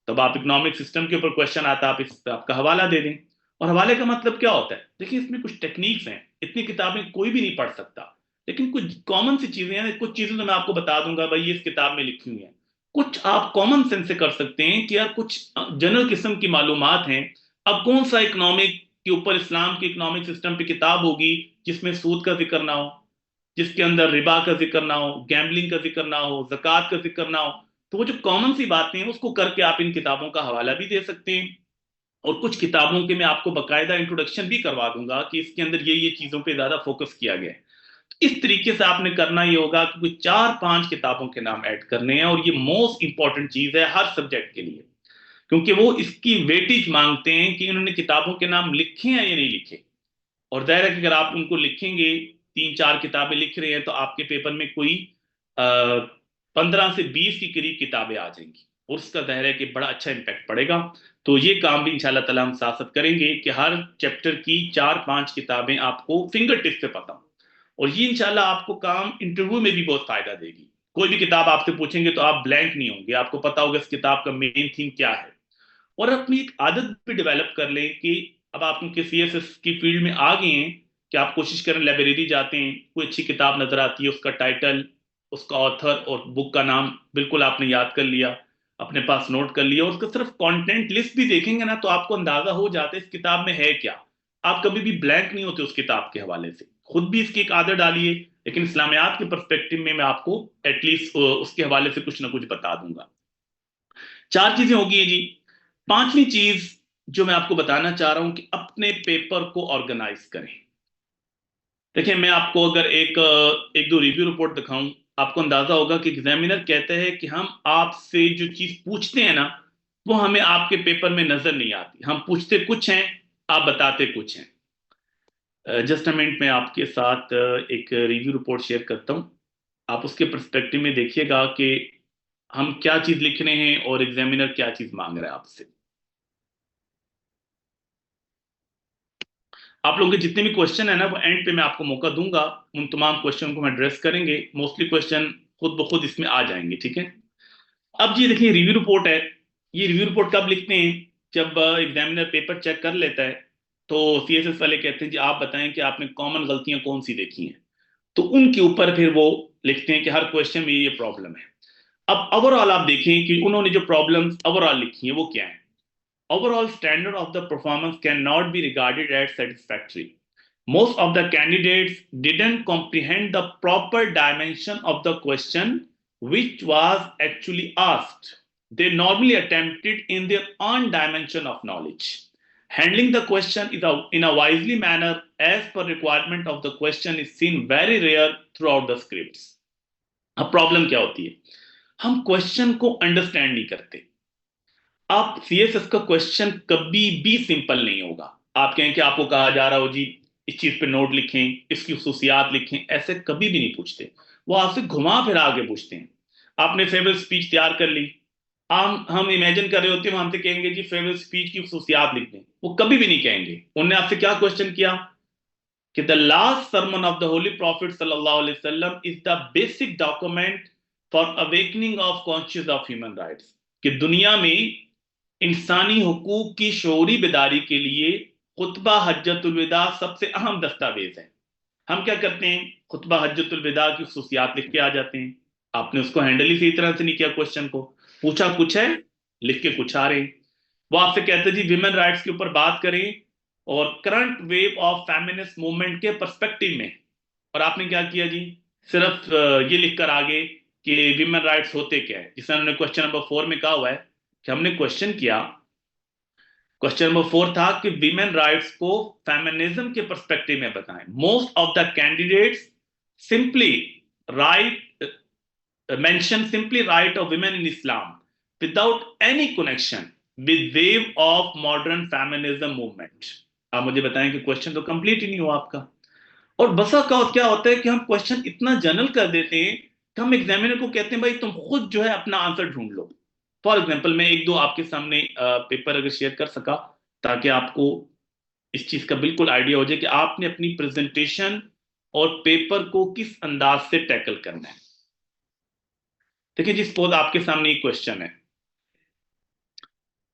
तब आप इकोनॉमिक सिस्टम के ऊपर क्वेश्चन आता है, आप इस आपका हवाला दे दें। और हवाले का मतलब क्या होता है, देखिए इसमें कुछ टेक्निक्स हैं, इतनी किताबें कोई भी नहीं पढ़ सकता, लेकिन कुछ कॉमन सी चीजें हैं। कुछ चीजें तो मैं आपको बता दूंगा भाई ये इस किताब में लिखी हुई है, कुछ आप कॉमन सेंस से कर सकते हैं कि यार कुछ जनरल किस्म की मालूमात हैं। अब कौन सा इकोनॉमिक के ऊपर, इस्लाम के इकोनॉमिक सिस्टम पे किताब होगी जिसमें सूद का जिक्र ना हो, जिसके अंदर रिबा का जिक्र ना हो, गैम्बलिंग का जिक्र ना हो, जक़ात का जिक्र ना हो। तो वो जो कॉमन सी बातें हैं उसको करके आप इन किताबों का हवाला भी दे सकते हैं। और कुछ किताबों के मैं आपको बकायदा इंट्रोडक्शन भी करवा दूंगा कि इसके अंदर ये चीजों पे ज्यादा फोकस किया गया है। तो इस तरीके से आपने करना ये होगा कि कोई 4-5 किताबों के नाम ऐड करने हैं, और ये मोस्ट इंपॉर्टेंट चीज है हर सब्जेक्ट के लिए, क्योंकि वो इसकी वेटेज मांगते हैं कि इन्होंने किताबों के नाम लिखे हैं या नहीं लिखे। और जाहिर है कि अगर आप उनको लिखेंगे, 3-4 किताबें लिख रहे हैं, तो आपके पेपर में कोई 15 से 20 के करीब किताबें आ जाएंगी, और उसका जाहिर है कि बड़ा अच्छा इम्पैक्ट पड़ेगा। तो ये काम भी इंशाल्लाह ताला हम साथ साथ करेंगे कि हर चैप्टर की 4-5 किताबें आपको फिंगर टिप से पता हो। और ये इंशाल्लाह आपको काम इंटरव्यू में भी बहुत फायदा देगी। कोई भी किताब आपसे पूछेंगे तो आप ब्लैंक नहीं होंगे, आपको पता होगा इस किताब का मेन थीम क्या है। और अपनी एक आदत भी डेवलप कर लें कि अब आप उनके सीएसएस की फील्ड में आ गए हैं, कि आप कोशिश करें लाइब्रेरी जाते हैं, कोई अच्छी किताब नजर आती है, उसका टाइटल, उसका ऑथर और बुक का नाम बिल्कुल आपने याद कर लिया, अपने पास नोट कर लिया, और उसका सिर्फ कंटेंट लिस्ट भी देखेंगे ना तो आपको अंदाजा हो जाता है इस किताब में है क्या। आप कभी भी ब्लैंक नहीं होते उस किताब के हवाले से। खुद भी इसकी एक आदत डालिए, लेकिन इस्लामियात के पर्सपेक्टिव में मैं आपको एटलीस्ट उसके हवाले से कुछ ना कुछ बता दूंगा। 4 चीजें होगी जी। 5वीं चीज जो मैं आपको बताना चाह रहा हूं कि अपने पेपर को ऑर्गेनाइज करें। देखिए मैं आपको अगर एक दो रिव्यू रिपोर्ट दिखाऊं, आपको अंदाजा होगा कि एग्जामिनर कहते हैं कि हम आपसे जो चीज पूछते हैं ना वो हमें आपके पेपर में नजर नहीं आती, हम पूछते कुछ हैं, आप बताते कुछ हैं। जस्ट अ मिनट में आपके साथ एक रिव्यू रिपोर्ट शेयर करता हूं। आप उसके पर्सपेक्टिव में देखिएगा कि हम क्या चीज लिख रहे हैं और एग्जामिनर क्या चीज मांग रहा है आपसे। आप लोगों के जितने भी क्वेश्चन है ना वो एंड पे मैं आपको मौका दूंगा, उन तमाम क्वेश्चन को मैं एड्रेस करेंगे। मोस्टली क्वेश्चन खुद ब खुद इसमें आ जाएंगे, ठीक है। अब ये देखिए रिव्यू रिपोर्ट है। ये रिव्यू रिपोर्ट कब लिखते हैं, जब एग्जामिनर पेपर चेक कर लेता है तो सीएसएस वाले कहते हैं जी आप बताएं कि आपने कॉमन गलतियां कौन सी देखी हैं। तो उनके ऊपर फिर वो लिखते हैं कि हर क्वेश्चन में ये प्रॉब्लम है। अब ओवरऑल आप देखें कि उन्होंने जो प्रॉब्लम्स ओवरऑल लिखी हैं वो क्या है। overall standard of the performance cannot be regarded as satisfactory. Most of the candidates didn't comprehend the proper dimension of the question which was actually asked. They normally attempted in their own dimension of knowledge. Handling the question in a wisely manner as per requirement of the question is seen very rare throughout the scripts. अब प्रॉब्लम क्या होती है, हम क्वेश्चन को अंडरस्टैंड नहीं करते। आप सीएसएस का क्वेश्चन कभी भी सिंपल नहीं होगा। आप कहें कि आपको कहा जा रहा हो जी इस चीज पे नोट लिखें, इसकी खसूसियात लिखें, ऐसे कभी भी नहीं पूछते। वो आपसे घुमा फिरा के पूछते हैं। आपने फेवरेट स्पीच तैयार कर ली, हम इमेजिन कर रहे होते हैं वो हमसे कहेंगे जी फेवरेट स्पीच की खसूसियात लिख दें, वो कभी भी नहीं कहेंगे। उन्होंने आपसे क्या क्वेश्चन किया कि the last sermon of the holy profit सल्लल्लाहु अलैहि वसल्लम is the basic document for awakening of conscious of human rights, कि दुनिया में इंसानी हुकूक की शौरी बेदारी के लिए खुतबा हज्जतुल विदा सबसे अहम दस्तावेज है। हम क्या करते हैं, खुतबा हज्जतुल विदा की खसूसियात लिख के आ जाते हैं। आपने उसको हैंडल ही सही तरह से नहीं किया, क्वेश्चन को पूछा कुछ है, लिख के कुछ आ रहे हैं। वो आपसे कहते हैं जी विमेन राइट्स के ऊपर बात करें और current wave of feminist movement के पर्सपेक्टिव में, और आपने क्या किया जी, सिर्फ ये लिखकर आगे कि विमेन राइट्स होते क्या है, जिसने उन्होंने क्वेश्चन नंबर 4 में कहा हुआ है कि हमने क्वेश्चन किया, क्वेश्चन नंबर 4 था कि विमेन राइट्स को फेमिनिज्म के पर्सपेक्टिव में बताएं। Most of the candidates simply write mention simply write of women in Islam without any connection with wave of modern feminism movement. आप मुझे बताएं कि क्वेश्चन तो कंप्लीट ही नहीं हुआ आपका। और बसा का क्या होता है कि हम क्वेश्चन इतना जनरल कर देते हैं कि हम एग्जामिनर को कहते हैं भाई तुम खुद जो है अपना आंसर ढूंढ लो। फॉर एग्जाम्पल मैं एक दो आपके सामने पेपर अगर शेयर कर सका ताकि आपको इस चीज का बिल्कुल आइडिया हो जाए कि आपने अपनी प्रेजेंटेशन और पेपर को किस अंदाज से टैकल करना है। देखिए जी, सपोज आपके सामने एक क्वेश्चन है।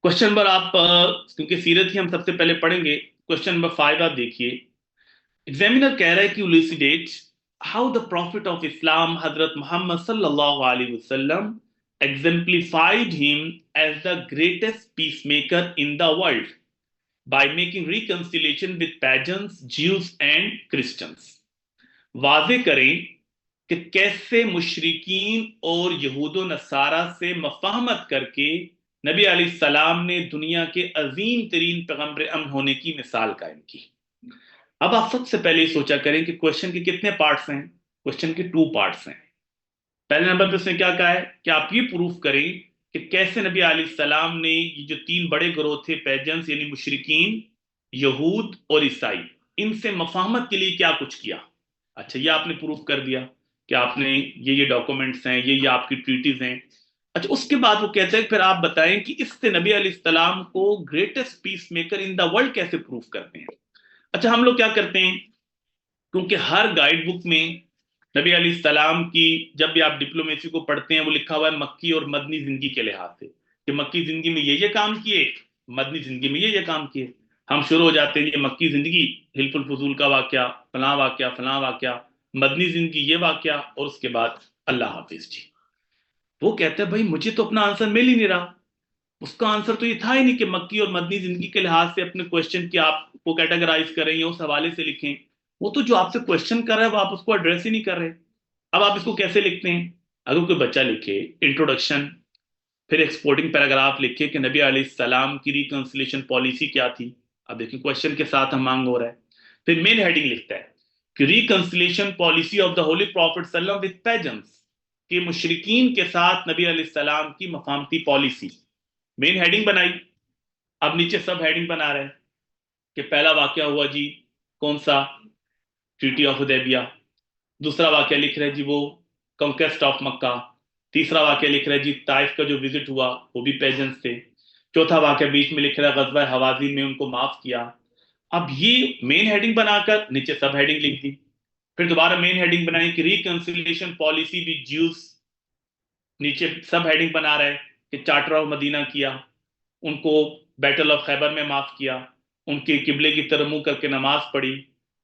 क्वेश्चन नंबर आप क्योंकि सीरत ही हम सबसे पहले पढ़ेंगे, क्वेश्चन नंबर 5 आप देखिए। एग्जामिनर कह रहा है कि elucidate how the prophet of Islam हजरत मोहम्मद सल्लल्लाहु अलैहि वसल्लम exemplified him as the greatest peacemaker in the world by making reconciliation with pagans, Jews and Christians. वाजे करें कि कैसे मुशरिकीन और यहूदो नसारा से मफाहमत करके नबी अलैहि सलाम ने दुनिया के अजीम तरीन पैगंबर अमन होने की मिसाल कायम की। अब आप सबसे पहले सोचा करें कि क्वेश्चन के कितने पार्ट्स हैं। क्वेश्चन के 2 पार्ट्स हैं। पहले नंबर पे उसने क्या कहा है कि आप ये प्रूफ करें कि कैसे नबी अलैहिस्सलाम ने ये जो 3 बड़े ग्रोह थे, पैजन्स यानी मुशरिकीन, यहूद और ईसाई, इनसे मफाहमत के लिए क्या कुछ किया। अच्छा, ये आपने प्रूफ कर दिया कि आपने ये डॉक्यूमेंट्स हैं, ये आपकी ट्रीटीज हैं। अच्छा, उसके बाद वो कहते हैं फिर आप बताएं कि इससे नबी अलैहिस्सलाम को greatest peace maker in the world कैसे प्रूफ करते हैं। अच्छा, हम लोग क्या करते हैं, क्योंकि हर गाइड बुक में नबी अलैहि सलाम की जब भी आप डिप्लोमेसी को पढ़ते हैं वो लिखा हुआ है मक्की और मदनी जिंदगी के लिहाज से कि मक्की जिंदगी में ये काम किए, मदनी जिंदगी में ये काम किए। हम शुरू हो जाते हैं ये मक्की जिंदगी हिल्फुल फजूल का वाक्या, फलां वाक्या फलां वाक्या, मदनी जिंदगी ये वाक्या, और उसके बाद अल्लाह हाफिज जी। वो कहते हैं भाई मुझे तो अपना आंसर मिल ही नहीं रहा। उसका आंसर तो ये था ही नहीं कि मक्की और मदनी जिंदगी के लिहाज से अपने क्वेश्चन की आपको कैटेगराइज करें या उस हवाले से लिखें। वो तो जो आपसे क्वेश्चन कर रहा है वो आप उसको एड्रेस ही नहीं कर रहे। अब आप इसको कैसे लिखते हैं, अगर कोई बच्चा लिखे इंट्रोडक्शन, फिर एक्सपोर्टिंग पैराग्राफ लिखे कि नबी अलैहिस्सलाम की रिकंसिलिएशन पॉलिसी क्या थी। अब देखिए क्वेश्चन के साथ हम मांग हो रहा है। फिर मेन हेडिंग लिखता है कि reconciliation policy of the holy prophet सल्लम विद पेजेंट्स, कि मुशरिकीन के साथ नबी अलैहिस्सलाम की मफामती पॉलिसी। मेन हेडिंग बनाई। अब नीचे सब हेडिंग बना रहे हैं कि पहला वाक्य हुआ जी कौन सा, ट्रीटी ऑफ हुदैबिया। दूसरा वाक्य लिख रहे जी वो कॉन्क्वेस्ट ऑफ मक्का। तीसरा वाक्य लिख रहे जी ताइफ का जो विजिट हुआ वो भी पेजेंट्स थे। चौथा वाक्य बीच में लिख रहा है गज़वा हवाज़िन में उनको माफ किया। अब ये मेन हेडिंग बनाकर नीचे सब हेडिंग लिख दी। फिर दोबारा मेन हेडिंग बनाई कि रिकंसिलिएशन पॉलिसी विद ज्यूज। नीचे सब हेडिंग बना रहे कि चार्टर ऑफ मदीना किया, उनको बैटल ऑफ खैबर में माफ किया, उनके किबले की तरफ मुंह करके नमाज पढ़ी,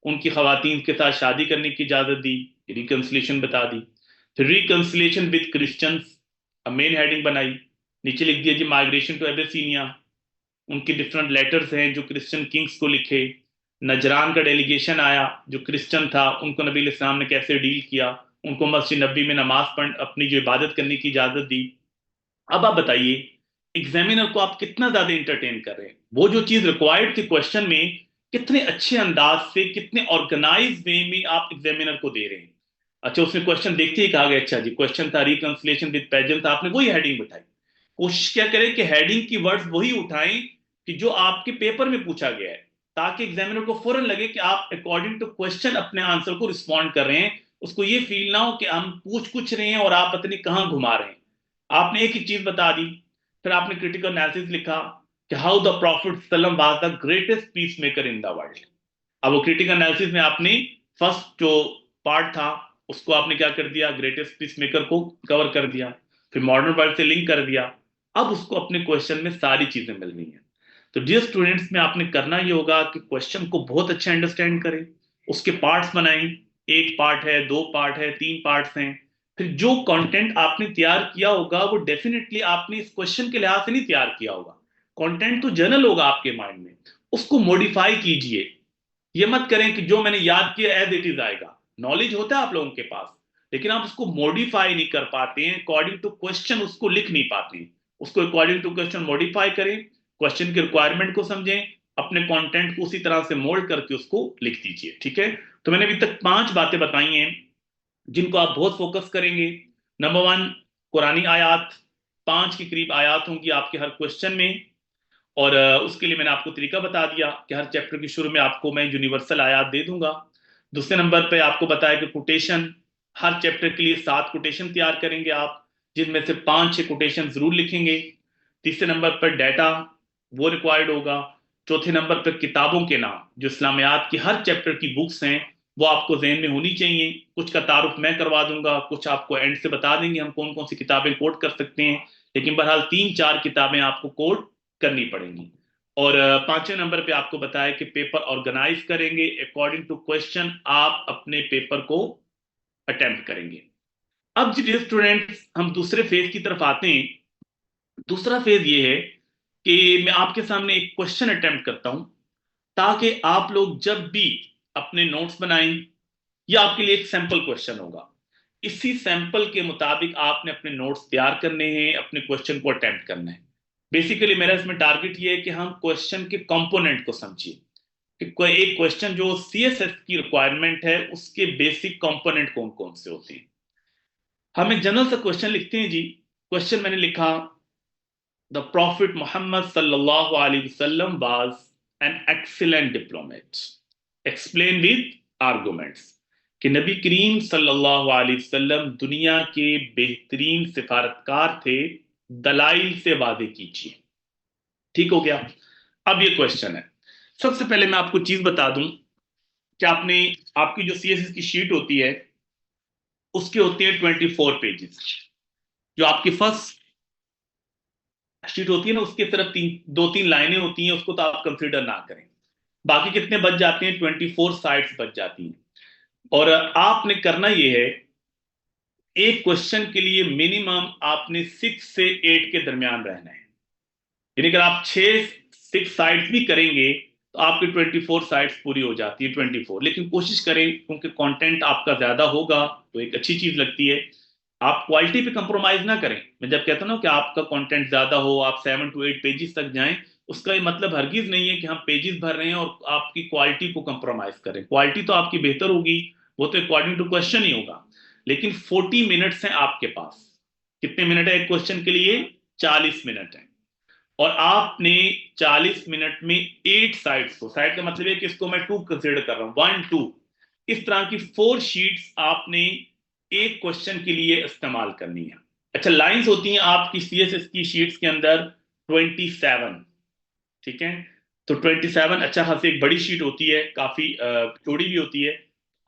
उनकी खवातीन के साथ शादी करने की इजाजत दी, रिकंसिलिएशन बता दी। फिर रिकंसिलिएशन विद क्रिश्चियंस, अब मेन हेडिंग बनाई, नीचे लिख दिया जी माइग्रेशन टू एबेसिनिया, उनके डिफरेंट लेटर्स हैं जो क्रिश्चियन किंग्स को लिखे, नजरान का डेलीगेशन आया जो क्रिश्चियन था, उनको नबी इस्लाम ने कैसे डील किया, उनको मस्जिद नबी में नमाज पढ़ अपनी जो इबादत करने की इजाजत दी। अब आप बताइए एग्जामिनर को आप कितना ज्यादा इंटरटेन कर रहे हैं, वो जो चीज रिक्वायर्ड थी क्वेश्चन में कितने अच्छे अंदाज से, कितने ऑर्गेनाइज वे में आप एग्जामिनर को दे रहे हैं। अच्छा उसने क्वेश्चन देखते ही कहा गया अच्छा जी क्वेश्चन था रिकंसिलिएशन विद पेजेंट था, आपने वही हेडिंग बिठाई। कोशिश क्या करें कि हेडिंग की वर्ड्स वही उठाएं कि जो आपके पेपर में पूछा गया है, ताकि एग्जामिनर को फौरन लगे कि आप अकॉर्डिंग टू क्वेश्चन अपने आंसर को रिस्पॉन्ड कर रहे हैं, उसको ये फील ना हो कि हम पूछ कुछ रहे हैं और आप पता नहीं कहाँ घुमा रहे हैं। आपने एक ही चीज बता दी, फिर आपने क्रिटिकल एनालिसिस लिखा कि हाउ द प्रॉफिट सल्लम was the greatest peace maker in the world. अब वो क्रिटिकल एनालिसिस में आपने फर्स्ट जो पार्ट था उसको आपने क्या कर दिया, ग्रेटेस्ट पीस मेकर को कवर कर दिया, फिर मॉडर्न वर्ल्ड से लिंक कर दिया। अब उसको अपने क्वेश्चन में सारी चीजें मिलनी है। तो डियर स्टूडेंट्स में आपने करना ये होगा कि क्वेश्चन को बहुत अच्छा अंडरस्टैंड करें, उसके पार्ट्स बनाएं, एक पार्ट है, दो पार्ट है, तीन पार्ट्स हैं। फिर जो कंटेंट आपने तैयार किया होगा वो डेफिनेटली आपने इस क्वेश्चन के लिहाज से नहीं तैयार किया होगा, कंटेंट तो जनरल होगा आपके माइंड में, उसको मॉडिफाई कीजिए। ये मत करें कि जो मैंने याद किया एज इट इज आएगा। नॉलेज होता है आप लोगों के पास, लेकिन आप उसको मॉडिफाई नहीं कर पाते हैं अकॉर्डिंग टू क्वेश्चन, उसको लिख नहीं पाते हैं। उसको अकॉर्डिंग टू क्वेश्चन मॉडिफाई करें, क्वेश्चन की रिक्वायरमेंट को समझें, अपने कंटेंट को उसी तरह से मोल्ड करके उसको लिख दीजिए। ठीक है, तो मैंने अभी तक 5 बातें बताई हैं जिनको आप बहुत फोकस करेंगे। नंबर 1, कुरानी आयात, 5 के करीब आयात होंगी आपके हर क्वेश्चन में। और उसके लिए मैंने आपको तरीका बता दिया कि हर चैप्टर के शुरू में आपको मैं यूनिवर्सल आयात दे दूंगा। दूसरे नंबर पे आपको बताया कि कोटेशन, हर चैप्टर के लिए 7 कोटेशन तैयार करेंगे आप, जिनमें से 5-6 कोटेशन जरूर लिखेंगे। तीसरे नंबर पर डाटा वो रिक्वायर्ड होगा। चौथे नंबर पर किताबों के नाम, जो इस्लामियात की हर चैप्टर की बुक्स हैं वो आपको जहन में होनी चाहिए। कुछ का तारुफ मैं करवा दूंगा, कुछ आपको एंड से बता देंगे हम कौन कौन सी किताबें कोट कर सकते हैं, लेकिन बहरहाल 3-4 किताबें आपको कोट करनी पड़ेंगी। और 5वें नंबर पे आपको बताया कि पेपर ऑर्गेनाइज करेंगे अकॉर्डिंग टू क्वेश्चन, आप अपने पेपर को अटेम्प्ट करेंगे। अब जी स्टूडेंट्स हम दूसरे फेज की तरफ आते हैं। दूसरा फेज ये है कि मैं आपके सामने एक क्वेश्चन अटेम्प्ट करता हूं, ताकि आप लोग जब भी अपने नोट्स बनाएं, या आपके लिए एक सैंपल क्वेश्चन होगा, इसी सैंपल के मुताबिक आपने अपने नोट्स तैयार करने हैं, अपने क्वेश्चन को अटेम्प्ट करना है। बेसिकली मेरा इसमें टारगेट ये है कि हम क्वेश्चन के कंपोनेंट को समझिए कि कोई एक क्वेश्चन जो सीएसएस की रिक्वायरमेंट है उसके बेसिक कंपोनेंट कौन कौन से होते हैं। हम एक जनरल सा क्वेश्चन लिखते हैं जी। क्वेश्चन मैंने लिखा, द प्रॉफिट मोहम्मद सल्लल्लाहु अलैहि वसल्लम was an excellent diplomat, explain with arguments. कि नबी करीम सल्लल्लाहु अलैहि वसल्लम दुनिया के बेहतरीन सिफारतकार थे, दलाइल से वादे कीजिए। ठीक हो गया। अब ये क्वेश्चन है, सबसे पहले मैं आपको चीज बता दूं कि आपने, आपकी जो सीएसएस की शीट होती है उसके होते हैं 24 पेजेस। जो आपकी फर्स्ट शीट होती है ना उसके सिर्फ 2-3 लाइनें होती हैं, उसको तो आप कंसीडर ना करें। बाकी कितने बच जाते हैं, 24 साइड्स बच जाती हैं। और आपने करना ये है, एक क्वेश्चन के लिए मिनिमम आपने 6 से 8 के दरमियान रहना है। यानी अगर आप 6 साइड्स भी करेंगे तो आपकी 24 साइड्स पूरी हो जाती है, 24। लेकिन कोशिश करें, क्योंकि कंटेंट आपका ज्यादा होगा तो एक अच्छी चीज लगती है, आप क्वालिटी पे कंप्रोमाइज ना करें। मैं जब कहता हूं ना कि आपका कंटेंट ज्यादा हो, आप 7 to 8 पेजेस तक जाएं, उसका ये मतलब हरगिज नहीं है कि हम पेजेस भर रहे हैं और आपकी क्वालिटी को कंप्रोमाइज करें। क्वालिटी तो आपकी बेहतर होगी, वो तो अकॉर्डिंग टू क्वेश्चन ही होगा। लेकिन 40 मिनट्स हैं आपके पास। कितने मिनट है एक क्वेश्चन के लिए, 40 मिनट है। और आपने 40 मिनट में 8 साइड्स को, साइड का मतलब है कि इसको मैं 2 कंसिडर कर रहा हूं, 1-2, इस तरह की 4 शीट्स आपने एक क्वेश्चन के लिए इस्तेमाल करनी है। अच्छा, लाइंस होती हैं आपकी सीएसएस की शीट्स के अंदर 27। ठीक है, तो 27 अच्छा खासी एक बड़ी शीट होती है, काफी चौड़ी भी होती है।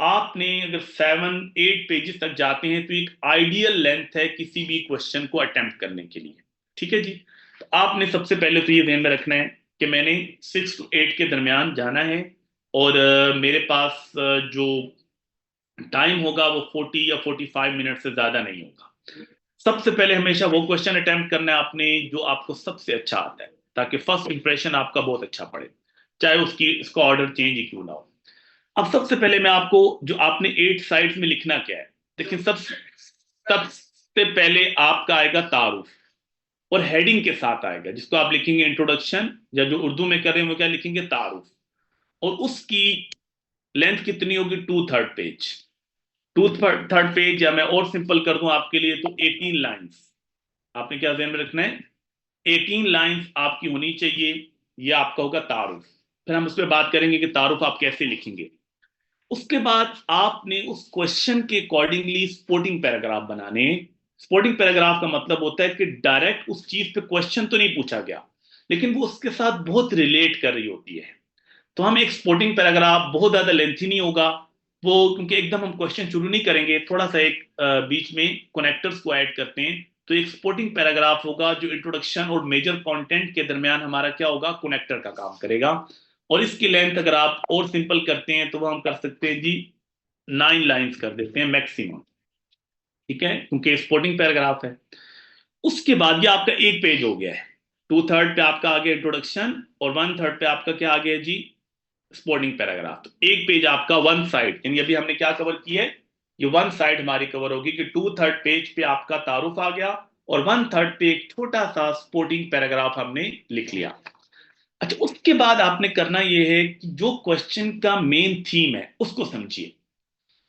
आपने अगर 7-8 पेजेस तक जाते हैं तो एक आइडियल लेंथ है किसी भी क्वेश्चन को अटेम्प्ट करने के लिए। ठीक है जी, तो आपने सबसे पहले तो ये ध्यान में रखना है कि मैंने 6 to 8 के दरमियान जाना है, और मेरे पास जो टाइम होगा वो 40 या 45 मिनट से ज्यादा नहीं होगा। सबसे पहले हमेशा वो क्वेश्चन अटेम्प्ट करना है आपने जो आपको सबसे अच्छा आता है। ताकि फर्स्ट इंप्रेशन आपका बहुत अच्छा पड़े, चाहे इसका ऑर्डर चेंज ही क्यों ना हो। अब सबसे पहले मैं आपको, जो आपने 8 साइड्स में लिखना क्या है, देखिए सबसे पहले आपका आएगा तारुफ, और हेडिंग के साथ आएगा, जिसको आप लिखेंगे इंट्रोडक्शन, या जो उर्दू में कर रहे हैं वो क्या लिखेंगे, तारुफ। और उसकी लेंथ कितनी होगी, 2/3 पेज। 2/3 पेज, या मैं और सिंपल कर दूं आपके लिए तो 18 लाइन्स। आपने क्या ध्यान में रखना है, 18 लाइन्स आपकी होनी चाहिए। ये आपका होगा तारुफ। फिर हम उस पर बात करेंगे कि तारुफ आप कैसे लिखेंगे। उसके बाद आपने उस क्वेश्चन के अकॉर्डिंगली स्पोर्टिंग पैराग्राफ बनाने। स्पोर्टिंग पैराग्राफ का मतलब होता है कि डायरेक्ट उस चीज पे क्वेश्चन तो नहीं पूछा गया, लेकिन वो उसके साथ बहुत रिलेट कर रही होती है। तो हम एक स्पोर्टिंग पैराग्राफ, बहुत ज्यादा लेंथी नहीं होगा वो, क्योंकि एकदम हम क्वेश्चन शुरू नहीं करेंगे, थोड़ा सा एक बीच में कनेक्टर्स को ऐड करते हैं। तो एक स्पोर्टिंग पैराग्राफ होगा जो इंट्रोडक्शन और मेजर कंटेंट के दरमियान हमारा क्या होगा, कनेक्टर का काम करेगा। और इसकी लेंथ अगर आप और सिंपल करते हैं तो वो हम कर सकते हैं जी, 9 लाइन्स कर देते हैं मैक्सिमम, ठीक है, क्योंकि स्पोर्टिंग पैराग्राफ है। उसके बाद ये आपका एक पेज हो गया है। 2/3 पे आपका आ गया इंट्रोडक्शन, और 1/3 पे आपका क्या आ गया जी, स्पोर्टिंग पैराग्राफ। तो एक पेज आपका, 1 साइड, यानी अभी हमने क्या कवर किया है, ये 1 साइड हमारी कवर होगी कि 2/3 पेज पे आपका तारुफ आ गया, और 1/3 पे एक छोटा सा स्पोर्टिंग पैराग्राफ हमने लिख लिया। अच्छा, उसके बाद आपने करना ये है कि जो क्वेश्चन का मेन थीम है उसको समझिए।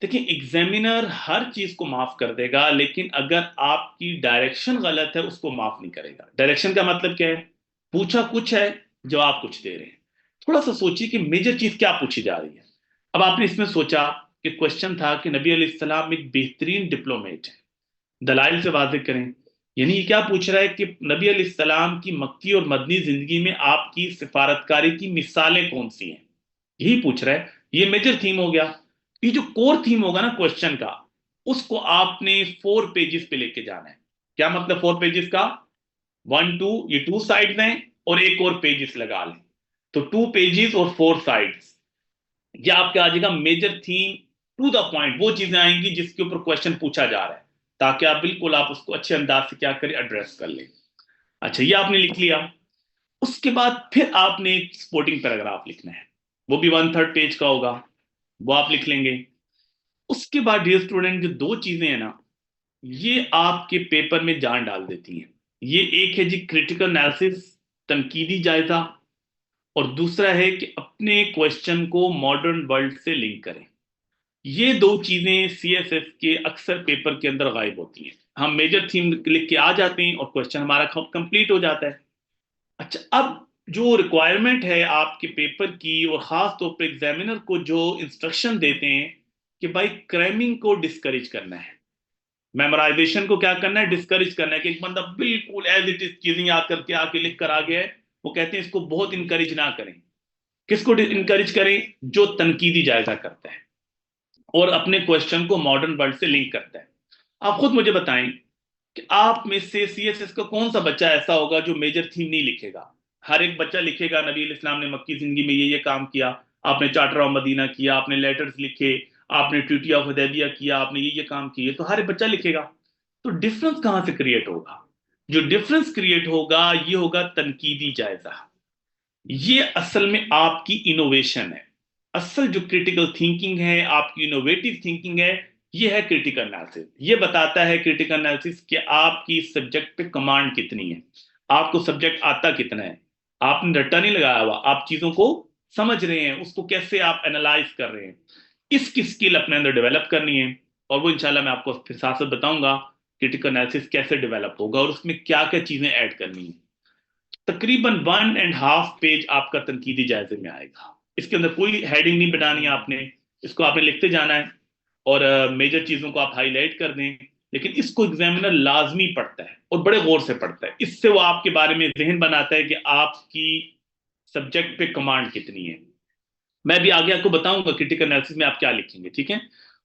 देखिए, एग्जामिनर हर चीज को माफ कर देगा, लेकिन अगर आपकी डायरेक्शन गलत है उसको माफ नहीं करेगा। डायरेक्शन का मतलब क्या है, पूछा कुछ है, जवाब कुछ दे रहे हैं। थोड़ा सा सोचिए कि मेजर चीज क्या पूछी जा रही है। अब आपने इसमें सोचा कि क्वेश्चन था कि नबी अलैहिस्सलाम एक बेहतरीन डिप्लोमेट है, दलाइल से वाज़ेह करें। यानी ये क्या पूछ रहा है कि नबी अलैहिस्सलाम की मक्की और मदनी जिंदगी में आपकी सिफारतकारी की मिसालें कौन सी हैं, यही पूछ रहा है। ये मेजर थीम हो गया। ये जो कोर थीम होगा ना क्वेश्चन का, उसको आपने 4 पेजेस पे लेके जाना है। क्या मतलब 4 पेजेस का, 1 2, ये 2 साइड हैं, और एक और पेजेस लगा लें, तो 2 पेजेस और 4 साइड्स। ये आपका आ जाएगा major theme, to the point वो चीजें आएंगी जिसके ऊपर क्वेश्चन पूछा जा रहा है, ताकि आप बिल्कुल आप उसको अच्छे अंदाज से क्या करें, एड्रेस कर लें। अच्छा, ये आपने लिख लिया। उसके बाद फिर आपने एक सपोर्टिंग पैराग्राफ लिखना है, वो भी 1/3 पेज का होगा, वो आप लिख लेंगे। उसके बाद डियर स्टूडेंट, जो दो चीजें हैं ना, ये आपके पेपर में जान डाल देती हैं। ये एक है जी क्रिटिकल एनालिसिस, तनकीदी जायजा, और दूसरा है कि अपने क्वेश्चन को मॉडर्न वर्ल्ड से लिंक करें। ये दो चीजें सीएसएफ के अक्सर पेपर के अंदर गायब होती हैं। हम मेजर थीम लिख के आ जाते हैं और क्वेश्चन हमारा कंप्लीट हो जाता है। अच्छा, अब जो रिक्वायरमेंट है आपके पेपर की, और खास तौर पे एग्जामिनर को जो इंस्ट्रक्शन देते हैं कि भाई क्रैमिंग को डिस्करेज करना है, मेमोराइजेशन को क्या करना है, डिस्करेज करना है। कि एक बंदा बिल्कुल एज इट इज चीजें याद करके आके लिख कर आ गया है, वो कहते हैं इसको बहुत इंकरेज ना करें। किसको इंकरेज करें, जो तनकीदी जायजा करता है और अपने क्वेश्चन को मॉडर्न वर्ल्ड से लिंक करता है। आप खुद मुझे बताएं कि आप में से सीएसएस का कौन सा बच्चा ऐसा होगा जो मेजर थीम नहीं लिखेगा। हर एक बच्चा लिखेगा नबी इस्लाम ने मक्की जिंदगी में ये काम किया, आपने चार्टर ऑफ मदीना किया, आपने लेटर्स लिखे, आपने ट्रीटी ऑफ हुदैबिया किया, आपने ये काम किए, तो हर एक बच्चा लिखेगा। तो डिफरेंस कहां से क्रिएट होगा, जो डिफरेंस क्रिएट होगा ये होगा तनकीदी जायजा। ये असल में आपकी इनोवेशन है। असल जो क्रिटिकल थिंकिंग है, आपकी इनोवेटिव थिंकिंग है, ये है क्रिटिकल एनालिसिस। ये बताता है क्रिटिकल एनालिसिस कि आपकी सब्जेक्ट पे कमांड कितनी है, आपको सब्जेक्ट आता कितना है। आपने रट्टा नहीं लगाया हुआ, आप चीजों को समझ रहे हैं, उसको कैसे आप एनालाइज कर रहे हैं। इसकी स्किल अपने अंदर डेवलप करनी है, और वो इंशाल्लाह मैं आपको फिर साथ साथ बताऊंगा क्रिटिकल एनालिसिस कैसे डेवलप होगा और उसमें क्या क्या चीजें ऐड करनी है। तकरीबन 1.5 पेज आपका तनकीदी जायजे में आएगा। इसके अंदर कोई हेडिंग नहीं बनानी है आपने, इसको आपने लिखते जाना है, और मेजर चीजों को आप हाईलाइट कर दें। लेकिन इसको एग्जामिनर लाजमी पढ़ता है और बड़े गौर से पढ़ता है। इससे वो आपके बारे में जहन बनाता है कि आपकी सब्जेक्ट पे कमांड कितनी है। मैं भी आगे आपको बताऊंगा क्रिटिकल एनालिसिस में आप क्या लिखेंगे, ठीक है।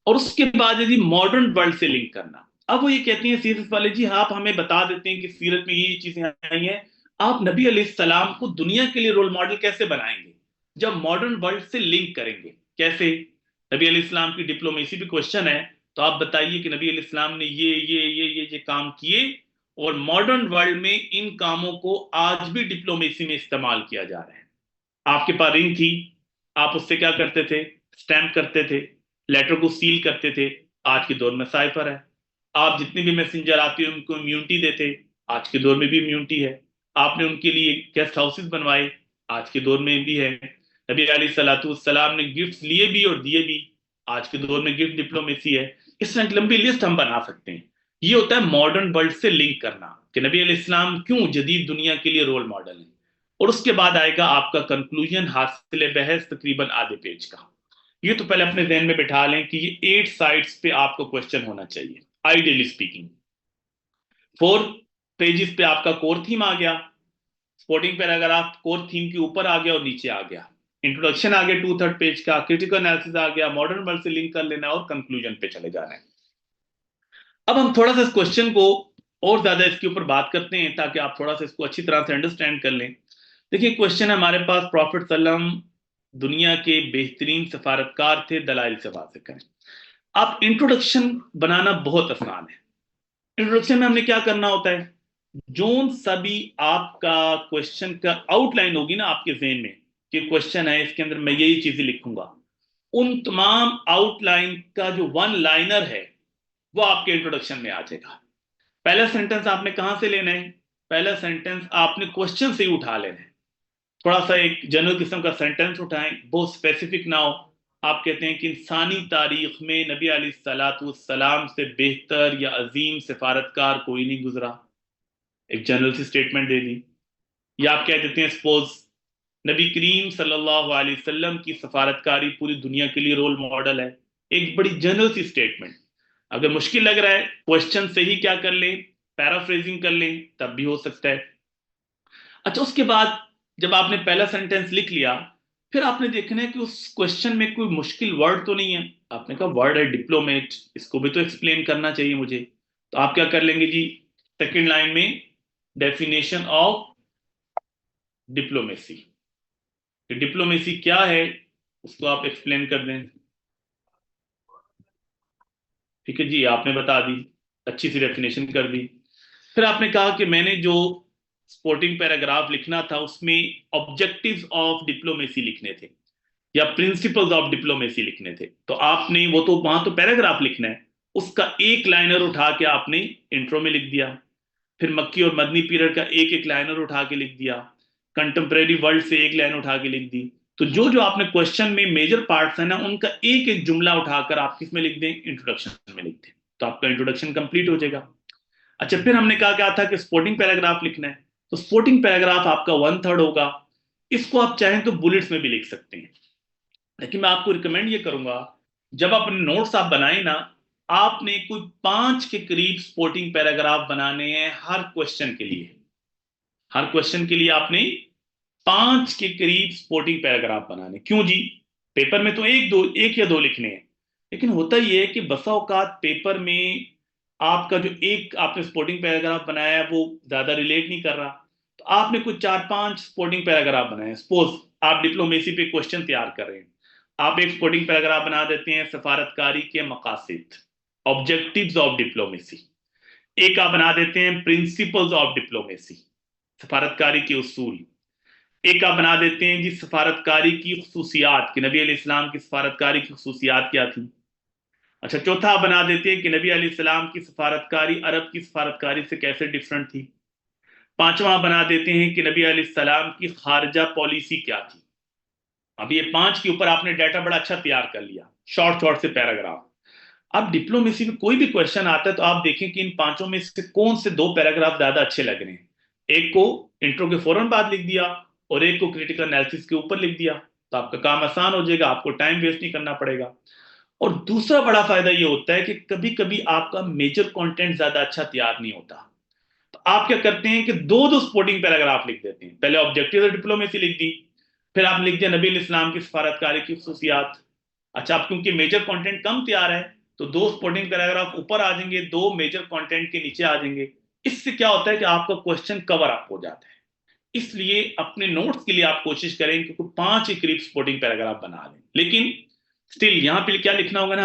और उसके बाद यदि मॉडर्न वर्ल्ड से लिंक करना, अब वो ये कहती हैं सीरत वाले जी, आप हमें बता देते हैं कि सीरत में ये चीजें आई हैं, आप नबी अलैहिस्सलाम को दुनिया के लिए रोल मॉडल कैसे बनाएंगे जब मॉडर्न वर्ल्ड से लिंक करेंगे, कैसे। नबी अलैहिस्सलाम की डिप्लोमेसी भी क्वेश्चन है, तो आप बताइए कि नबी अलैहिस्सलाम ने ये काम किए, और मॉडर्न वर्ल्ड में इन कामों को आज भी डिप्लोमेसी में इस्तेमाल किया जा रहा है। आपके पास रिंग थी, आप उससे क्या करते थे? स्टैंप करते थे, लेटर को सील करते थे। आज के दौर में साइफर है। आप जितने भी मैसेंजर आते हैं उनको इम्यूनिटी देते, आज के दौर में भी इम्यूनिटी है। आपने उनके लिए गेस्ट हाउसेस बनवाए, आज के दौर में भी है। नबी अलैहिस्सलाम ने गिफ्ट लिए भी और दिए भी, आज के दौर में गिफ्ट डिप्लोमेसी है। इस तरह की लंबी लिस्ट हम बना सकते हैं। ये होता है मॉडर्न वर्ल्ड से लिंक करना कि नबी अलैहिस्सलाम क्यों जदीद दुनिया के लिए रोल मॉडल है। और उसके बाद आएगा आपका कंक्लूजन, हासिल बहस तकरीबन आधे पेज का। ये तो पहले अपने जहन में बिठा लें कि ये 8 साइड्स पे आपको क्वेश्चन होना चाहिए आइडियली स्पीकिंग। 4 पेजेस पे आपका कोर थीम आ गया, स्पोर्टिंग पैराग्राफ कोर थीम के ऊपर आ गया और नीचे आ गया। इंट्रोडक्शन आ गया 2/3 पेज का, क्रिटिकल एनालिसिस आ गया, मॉडर्न वर्ल्ड से लिंक कर लेना और कंक्लूजन पे चले जाना है। अब हम थोड़ा सा इस क्वेश्चन को और ज्यादा इसके ऊपर बात करते हैं ताकि आप थोड़ा सा इसको अच्छी तरह से अंडरस्टैंड कर लें। देखिए क्वेश्चन है हमारे पास, प्रॉफिट सल्लम दुनिया के बेहतरीन सफारतकार थे, दलाइल से वाज़ेह करें। आप इंट्रोडक्शन बनाना बहुत आसान है। इंट्रोडक्शन में हमने क्या करना होता है, जोन सभी आपका क्वेश्चन का आउटलाइन होगी ना आपके जहन में कि क्वेश्चन है इसके अंदर मैं यही चीजें लिखूंगा, उन तमाम आउटलाइन का जो वन लाइनर है वो आपके इंट्रोडक्शन में आ जाएगा। पहला सेंटेंस आपने कहां से लेना है? पहला सेंटेंस आपने क्वेश्चन से ही उठा लेना है। थोड़ा सा एक जनरल किस्म का सेंटेंस उठाएं, बहुत स्पेसिफिक ना हो। आप कहते हैं कि इंसानी तारीख में नबी अलैहिस्सलाम से बेहतर या अजीम सिफारतकार कोई नहीं गुजरा, एक जनरल सी स्टेटमेंट दे दी। या आप कह देते हैं सपोज नबी करीम सल्लल्लाहु अलैहि वसल्लम की सफारतकारी पूरी दुनिया के लिए रोल मॉडल है, एक बड़ी जनरल सी स्टेटमेंट। अगर मुश्किल लग रहा है क्वेश्चन से ही क्या कर लें, पैराफ्रेजिंग कर लें, तब भी हो सकता है। अच्छा, उसके बाद जब आपने पहला सेंटेंस लिख लिया, फिर आपने देखना है कि उस क्वेश्चन में कोई मुश्किल वर्ड तो नहीं है। आपने कहा वर्ड है डिप्लोमेट, इसको भी तो एक्सप्लेन करना चाहिए मुझे। तो आप क्या कर लेंगे जी, सेकंड लाइन में डेफिनेशन ऑफ डिप्लोमेसी, डिप्लोमेसी क्या है उसको आप एक्सप्लेन कर दें। ठीक है जी, आपने बता दी, अच्छी सी डेफिनेशन कर दी। फिर आपने कहा कि मैंने जो स्पोर्टिंग पैराग्राफ लिखना था उसमें ऑब्जेक्टिव्स ऑफ डिप्लोमेसी लिखने थे या प्रिंसिपल्स ऑफ डिप्लोमेसी लिखने थे। तो आपने वो तो वहां तो पैराग्राफ लिखना है, उसका एक लाइनर उठा के आपने इंट्रो में लिख दिया। फिर मक्की और मदनी पीरियड का एक एक लाइनर उठा के लिख दिया, कंटेम्प्रेरी वर्ल्ड से एक लाइन उठा के लिख दी। तो जो जो आपने क्वेश्चन में मेजर पार्ट्स है ना, उनका एक एक जुमला उठाकर आप किस में लिख दें, इंट्रोडक्शन में लिख दें, तो आपका इंट्रोडक्शन कंप्लीट हो जाएगा। अच्छा, फिर हमने कहा क्या था कि स्पोर्टिंग पैराग्राफ लिखना है, तो स्पोर्टिंग पैराग्राफ आपका 1/3 होगा। इसको आप चाहें तो बुलेट्स में भी लिख सकते हैं, लेकिन मैं आपको रिकमेंड ये करूंगा जब अपने नोट्स आप बनाए ना, आपने कोई 5 के करीब स्पोर्टिंग पैराग्राफ बनाने हैं हर क्वेश्चन के लिए। हर क्वेश्चन के लिए आपने 5 के करीब स्पोर्टिंग पैराग्राफ बनाने। क्यों जी? पेपर में तो एक या दो लिखने हैं, लेकिन होता यह है कि बसा औकात पेपर में आपका जो एक आपने स्पोर्टिंग पैराग्राफ बनाया है वो ज्यादा रिलेट नहीं कर रहा। तो आपने कुछ 4-5 स्पोर्टिंग पैराग्राफ बनाए। सपोज आप डिप्लोमेसी पे क्वेश्चन तैयार कर रहे हैं, आप एक स्पोर्टिंग पैराग्राफ बना देते हैं सफारतकारी के मकासिद, ऑब्जेक्टिव्स ऑफ डिप्लोमेसी। एक आप बना देते हैं प्रिंसिपल्स ऑफ डिप्लोमेसी, सफारतकारी के उसूल। एक आप बना देते हैं जी सफारतकारी की खसूसियात, कि नबी अलैहिस्सलाम की सफारतकारी की खसूसियात क्या थी। अच्छा, चौथा आप बना देते हैं कि नबी अलैहिस्सलाम की सफारतकारी अरब की सफारतकारी से कैसे डिफरेंट थी। पांचवा आप बना देते हैं कि नबी अलैहिस्सलाम की खारजा पॉलिसी क्या थी। अब ये 5 के ऊपर आपने डाटा बड़ा अच्छा तैयार कर लिया, शॉर्ट शॉर्ट से पैराग्राफ। अब डिप्लोमेसी में कोई भी क्वेश्चन आता है तो आप देखें कि इन पांचों में से कौन से 2 पैराग्राफ ज्यादा अच्छे लग रहे हैं। एक को इंट्रो के फौरन बाद लिख दिया और एक को क्रिटिकल एनालिसिस के ऊपर लिख दिया, तो आपका काम आसान हो जाएगा, आपको टाइम वेस्ट नहीं करना पड़ेगा। और दूसरा बड़ा फायदा ये होता है कि कभी कभी आपका मेजर कंटेंट ज्यादा अच्छा तैयार नहीं होता, तो आप क्या करते हैं कि दो दो सपोर्टिंग पैराग्राफ लिख देते हैं। पहले ऑब्जेक्टिव डिप्लोमेसी लिख दी, फिर आप लिख दिया नबी इस्लाम की सफारतकारी की खसूसियात। अच्छा, अब क्योंकि मेजर कंटेंट कम तैयार है तो 2 सपोर्टिंग पैराग्राफ ऊपर आ जाएंगे, 2 मेजर कंटेंट के नीचे आ जाएंगे। इससे क्या होता है कि आपका क्वेश्चन कवर अप हो जाता है। इसलिए अपने नोट्स के लिए आप कोशिश करें कि कोई 5 के करीब सपोर्टिंग पैराग्राफ बना लें। लेकिन स्टिल यहां पे क्या लिखना होगा ना,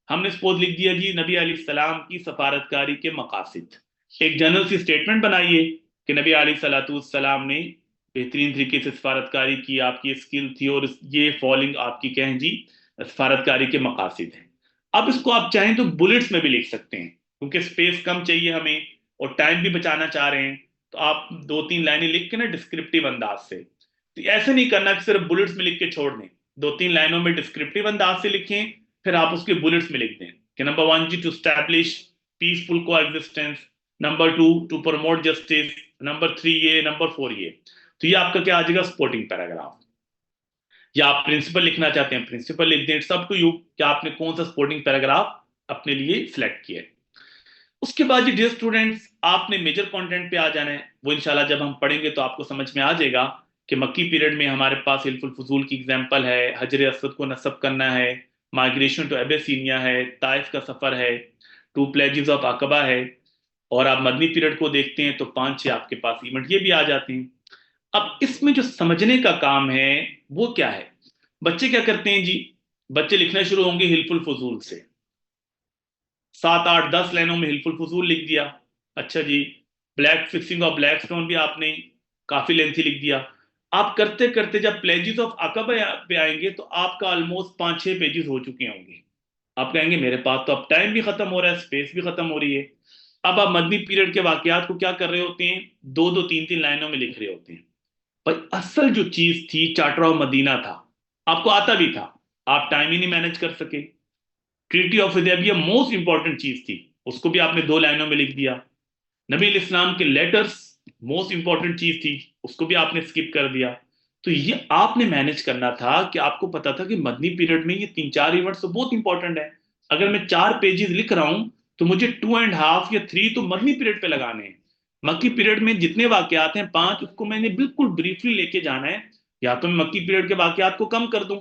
हमने सपोज लिख दिया जी नबी अलैहिस्सलाम की सफारतकारी के मकासिद, एक जनरल सी स्टेटमेंट बनाइए कि नबी अलैहिस्सलाम ने बेहतरीन तरीके से सफारतकारी की, आपकी स्किल थी, और ये फॉलोइंग आपकी क्या है जी, सफारतकारी के मकासिद हैं। अब इसको आप चाहें तो बुलेट्स में भी लिख सकते हैं, क्योंकि स्पेस कम चाहिए हमें और टाइम भी बचाना चाह रहे हैं। तो आप दो तीन लाइनें लिख के ना डिस्क्रिप्टिव अंदाज से, तो ऐसे नहीं करना कि सिर्फ बुलेट्स में लिख के छोड़ दें। दो तीन लाइनों में डिस्क्रिप्टिव अंदाज से लिखें, फिर आप उसके बुलेट्स में लिख दें कि नंबर वन जी, to establish peaceful coexistence, number two to promote justice, number three ये, नंबर फोर ये। तो ये आपका क्या आ जाएगा, सपोर्टिंग पैराग्राफ। या आप प्रिंसिपल लिखना चाहते हैं, प्रिंसिपल लिख दें, इट्स अप टू यू कि आपने कौन सा सपोर्टिंग पैराग्राफ अपने लिए सिलेक्ट किया है। उसके बाद जी डियर स्टूडेंट्स, आपने मेजर कंटेंट पे आ जाना है। वो इंशाल्लाह जब हम पढ़ेंगे तो आपको समझ में आ जाएगा कि मक्की पीरियड में हमारे पास हिल्फुल फजूल की एग्जांपल है, हजर असवद को नस्ब करना है, माइग्रेशन टू एबेसीनिया है, ताइफ का सफर है, टू प्लेजेस ऑफ अकबा है। और आप मदनी पीरियड को देखते हैं तो पांच छह आपके पास इवेंट ये भी आ जाते हैं। अब इसमें जो समझने का काम है वो क्या है, बच्चे क्या करते हैं जी, बच्चे लिखना शुरू होंगे हिल्फुल फजूल से, 7 8 10 लाइनों में हिल्फुल फजूल लिख दिया। अच्छा जी, black fixing of black stone भी आपने काफी लेंथी लिख दिया। आप करते करते जब प्लेजेस ऑफ अकबा पे आएंगे तो आपका ऑलमोस्ट 5 6 पेजेस हो चुके होंगे। आप कहेंगे मेरे पास तो अब टाइम भी खत्म हो रहा है, स्पेस भी खत्म हो रही है। अब आप मदनी पीरियड के वाकयात को क्या कर रहे होते हैं, दो दो तीन तीन लाइनों में लिख रहे होते हैं। पर असल जो चीज थी, चार्टर ऑफ मदीना था, आपको आता भी था, आप टाइम ही नहीं मैनेज कर सके। Treaty of Hudaibiya most important चीज थी, उसको भी आपने 2 लाइनों में लिख दिया। नबी इस्लाम के लेटर्स मोस्ट इंपॉर्टेंट चीज थी, उसको भी आपने स्किप कर दिया। तो ये आपने मैनेज करना था कि आपको पता था कि मदनी पीरियड में ये 3 4 इवेंट्स तो बहुत इंपॉर्टेंट है। अगर मैं 4 पेजेस लिख रहा हूं तो मुझे 2.5 या 3 तो मदनी पीरियड पे लगाने हैं। मक्की पीरियड में जितने वाकयात हैं 5, उसको मैंने बिल्कुल ब्रीफली लेके जाना है। या तो मैं मक्की पीरियड के वाकयात को कम कर दूं,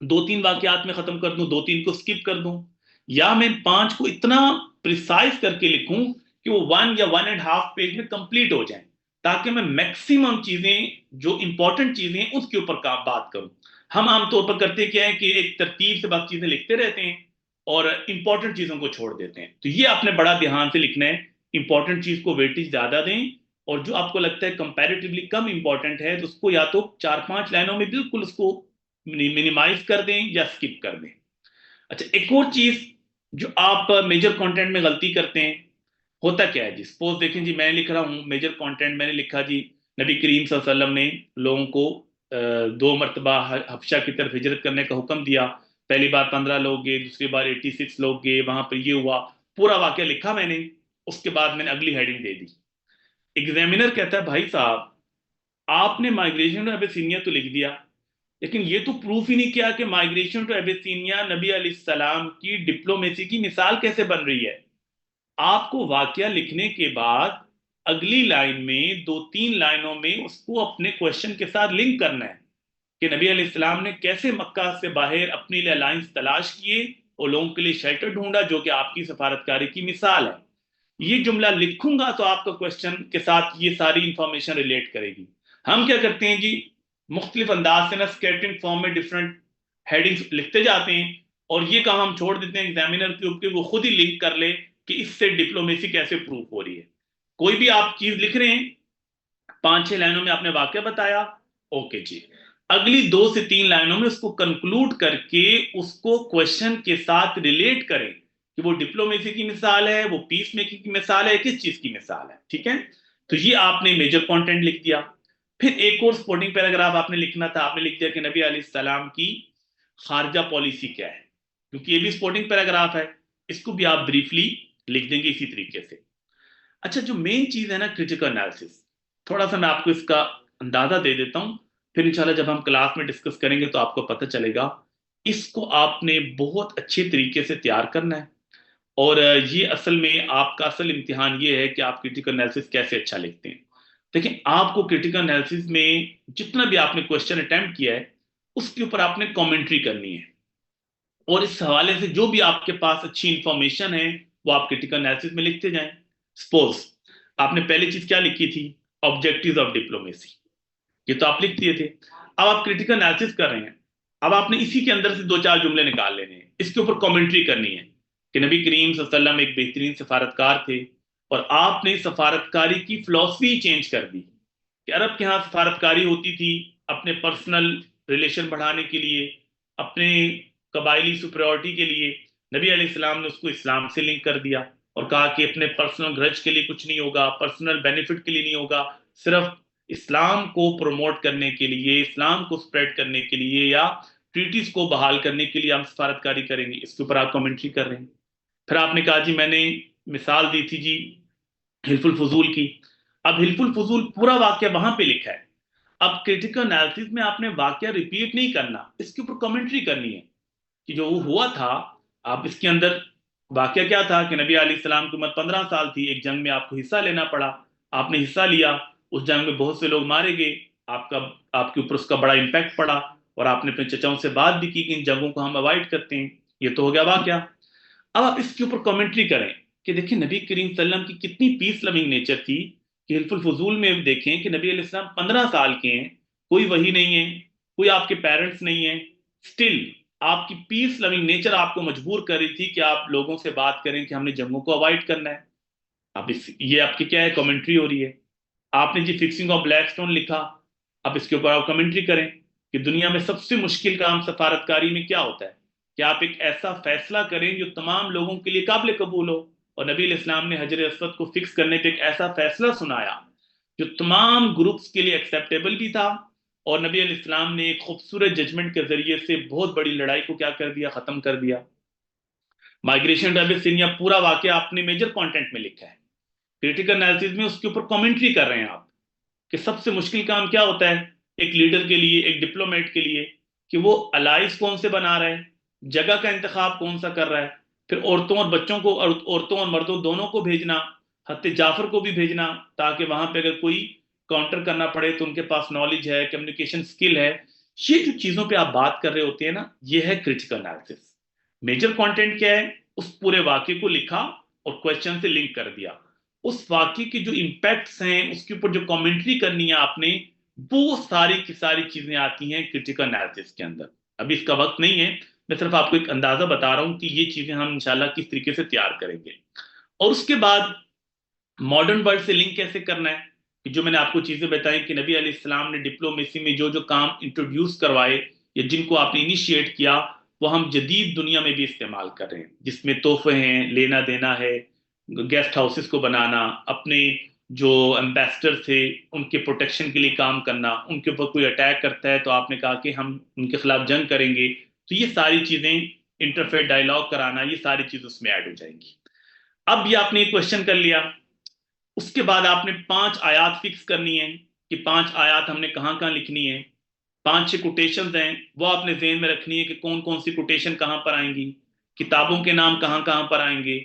2 3 वाकयात में खत्म कर दूं, 2 3 को स्किप कर दूं, या मैं 5 को इतना प्रिसाइज करके लिखूं कि वो 1 या 1.5 पेज में कंप्लीट हो जाए, ताकि मैं मैक्सिमम चीजें जो इंपॉर्टेंट चीजें हैं उसके ऊपर काम बात करूं। हम आमतौर पर करते क्या है कि एक तरतीब से बात चीजें लिखते रहते हैं और इंपॉर्टेंट चीजों को छोड़ देते हैं। तो ये आपने बड़ा ध्यान से लिखना है, इंपॉर्टेंट चीज को वेटेज ज्यादा दें, और जो आपको लगता है कंपैरेटिवली कम इंपॉर्टेंट है तो उसको या तो 4 5 लाइनों में बिल्कुल उसको मिनिमाइज कर दें या स्किप कर दें। अच्छा, एक और चीज जो आप मेजर कंटेंट में गलती करते हैं, होता क्या है जी, सपोज देखें जी, मैं लिख रहा हूं मेजर कंटेंट, मैंने लिखा जी नबी करीम सल्लल्लाहु अलैहि वसल्लम ने लोगों को 2 मरतबा हबशा की तरफ हिजरत करने का हुक्म दिया। पहली बार 15 लोग गए, दूसरी बार 86 लोग गए, वहां पर ये हुआ, पूरा वाक्य लिखा मैंने। उसके बाद मैंने अगली हेडिंग दे दी। एग्जामिनर कहता है भाई साहब, आपने माइग्रेशन टू एबेसिनिया तो लिख दिया, लेकिन ये तो प्रूफ ही नहीं किया कि माइग्रेशन टू एबेसिनिया नबी अलैहिस्सलाम की डिप्लोमेसी की मिसाल कैसे बन रही है। आपको वाकया लिखने के बाद अगली लाइन में 2 3 लाइनों में उसको अपने क्वेश्चन के साथ लिंक करना है कि नबी अलैहिस्सलाम ने कैसे मक्का से बाहर अपने लिए अलायंस तलाश किए और लोगों के लिए शेल्टर ढूंढा, जो कि आपकी सफारतकारी की मिसाल है। ये जुमला लिखूंगा तो आपका क्वेश्चन के साथ ये सारी इंफॉर्मेशन रिलेट करेगी। हम क्या करते हैं जी, मुख्तलिफ अंदाज से ना स्केटिंग फॉर्म में डिफरेंट हेडिंग्स लिखते जाते हैं, और ये काम हम छोड़ देते हैं एग्जामिनर के ऊपर, वो खुद ही लिंक कर ले कि इससे डिप्लोमेसी कैसे प्रूफ हो रही है। कोई भी आप चीज लिख रहे हैं, 5 6 लाइनों में आपने वाक्य बताया, ओके जी, अगली 2 से 3 लाइनों में उसको कंक्लूड करके उसको क्वेश्चन के साथ रिलेट करें कि वो डिप्लोमेसी की मिसाल है, वो पीस मेकिंग की मिसाल है, किस चीज की मिसाल है। ठीक है, तो ये आपने मेजर कंटेंट लिख दिया। फिर एक और सपोर्टिंग पैराग्राफ आपने लिखना था, आपने लिख दिया कि नबी अलैहिस्सलाम की खारजा पॉलिसी क्या है, क्योंकि ये भी सपोर्टिंग पैराग्राफ है, इसको भी आप ब्रीफली लिख देंगे इसी तरीके से। अच्छा, जो मेन चीज है ना क्रिटिकल एनालिसिस, थोड़ा सा मैं आपको इसका अंदाजा दे देता हूं, फिर इंशाल्लाह जब हम क्लास में डिस्कस करेंगे तो आपको पता चलेगा। इसको आपने बहुत अच्छे तरीके से तैयार करना है, और ये असल में आपका असल इम्तिहान ये है कि आप क्रिटिकल एनालिसिस कैसे अच्छा लिखते हैं। देखिए, आपको क्रिटिकल एनालिसिस में जितना भी आपने क्वेश्चन अटेम्प्ट किया है उसके ऊपर आपने कमेंट्री करनी है, और इस हवाले से जो भी आपके पास अच्छी इंफॉर्मेशन है वो आप क्रिटिकल एनालिसिस में लिखते जाएं। सपोज आपने पहली चीज क्या लिखी थी, ऑब्जेक्टिव्स ऑफ डिप्लोमेसी, ये तो आप लिख दिए थे। अब आप क्रिटिकल एनालिसिस कर रहे हैं, अब आपने इसी के अंदर से 2 4 जुमले निकाल लेने हैं, इसके ऊपर कमेंट्री करनी है कि नबी करीम सल्लल्लाहु अलैहि वसल्लम एक बेहतरीन सफारतकार थे, और आपने सफारतकारी की फिलॉसफी चेंज कर दी कि अरब के यहाँ सफारतकारी होती थी अपने पर्सनल रिलेशन बढ़ाने के लिए, अपने कबायली सुपरियोरिटी के लिए। नबी अलैहिस्सलाम ने उसको इस्लाम से लिंक कर दिया और कहा कि अपने पर्सनल ग्रज के लिए कुछ नहीं होगा, पर्सनल बेनिफिट के लिए नहीं होगा, सिर्फ इस्लाम को प्रमोट करने के लिए, इस्लाम को स्प्रेड करने के लिए या ट्रीटीज को बहाल करने के लिए हम सफारतकारी करेंगे। इसके ऊपर आप कमेंट्री कर रहे हैं। फिर आपने कहा जी मैंने मिसाल दी थी जी हिल्फुल फजूल की। अब हिल्फुल फजूल पूरा वाक्य वहां पे लिखा है। अब क्रिटिकल एनालिसिस में आपने वाक्य रिपीट नहीं करना, इसके ऊपर कमेंट्री करनी है कि जो वो हुआ था। आप इसके अंदर वाक्य क्या था कि नबी अलैहिस्सलाम की उम्र 15 साल थी, एक जंग में आपको हिस्सा लेना पड़ा, आपने हिस्सा लिया, उस जंग में बहुत से लोग मारे गए, आपका आपके ऊपर उसका बड़ा इंपैक्ट पड़ा और आपने अपने चचाओं से बात भी की कि इन जंगों को हम अवॉइड करते हैं। ये तो हो गया वाक्य। अब आप इसके ऊपर कमेंट्री करें कि देखिए नबी करीम सल्लम की कितनी पीस लविंग नेचर थी कि हिल्फुल फजूल में देखें कि नबी अलैहिस्सलाम 15 साल के हैं, कोई वही नहीं है, कोई आपके पेरेंट्स नहीं है, स्टिल आपकी पीस लविंग नेचर आपको मजबूर कर रही थी कि आप लोगों से बात करें कि हमने जंगों को अवॉइड करना है। अब इस ये आपकी क्या है, कमेंट्री हो रही है। आपने जी फिक्सिंग ऑफ ब्लैक स्टोन लिखा, अब इसके ऊपर आप कमेंट्री करें कि दुनिया में सबसे मुश्किल काम सफारतकारी में क्या होता है कि आप एक ऐसा फैसला करें जो तमाम लोगों के लिए काबिल कबूल हो। और नबी इस्लाम ने हजर असवद को फिक्स करने पे एक ऐसा फैसला सुनाया जो तमाम ग्रुप्स के लिए एक्सेप्टेबल भी था। और नबी इस्लाम ने एक खूबसूरत जजमेंट के जरिए से बहुत बड़ी लड़ाई को क्या कर दिया, खत्म कर दिया। माइग्रेशन टू अबिसिनिया पूरा वाकया आपने मेजर कंटेंट में लिखा है, क्रिटिकल एनालिसिस में उसके ऊपर कमेंट्री कर रहे हैं आप कि सबसे मुश्किल काम क्या होता है एक लीडर के लिए, एक डिप्लोमेट के लिए, कि वो अलाइज कौन से बना रहा है, जगह का इंतखाब कौन सा कर रहा है, फिर औरतों और बच्चों को और औरतों और मर्दों दोनों को भेजना, हत्ते जाफर को भी भेजना, ताकि वहां पे अगर कोई काउंटर करना पड़े तो उनके पास नॉलेज है, कम्युनिकेशन स्किल है। ये जो चीजों पे आप बात कर रहे होते हैं ना, ये है क्रिटिकल एनालिसिस। मेजर कंटेंट क्या है, उस पूरे वाक्य को लिखा और क्वेश्चन से लिंक कर दिया। उस वाक्य के जो इम्पैक्ट्स हैं उसके ऊपर जो कमेंट्री करनी है आपने, वो सारी की सारी चीजें आती हैं क्रिटिकल एनालिसिस के अंदर। अभी इसका वक्त नहीं है, मैं सिर्फ आपको एक अंदाजा बता रहा हूं कि ये चीजें हम इंशाल्लाह किस तरीके से तैयार करेंगे। और उसके बाद मॉडर्न वर्ल्ड से लिंक कैसे करना है कि जो मैंने आपको चीजें बताई कि नबी अलैहिस्सलाम ने डिप्लोमेसी में जो जो काम इंट्रोड्यूस करवाए या जिनको आपने इनिशिएट किया, वो हम जदीद दुनिया में भी इस्तेमाल कर रहे हैं, जिसमें तोहफे हैं, लेना देना है, गेस्ट हाउसेस को बनाना, अपने जो एम्बेसडर थे उनके प्रोटेक्शन के लिए काम करना, उनके ऊपर कोई अटैक करता है तो आपने कहा कि हम उनके खिलाफ जंग करेंगे। तो ये सारी चीजें, इंटरफेयर डायलॉग कराना, ये सारी चीजें उसमें ऐड हो जाएंगी। अब ये आपने एक क्वेश्चन कर लिया, उसके बाद आपने 5 आयात फिक्स करनी है कि 5 आयात हमने कहाँ कहाँ लिखनी है। 5-6 कोटेशन हैं, वो आपने जेहन में रखनी है कि कौन कौन सी कोटेशन कहाँ पर आएंगी, किताबों के नाम कहाँ कहाँ पर आएंगे।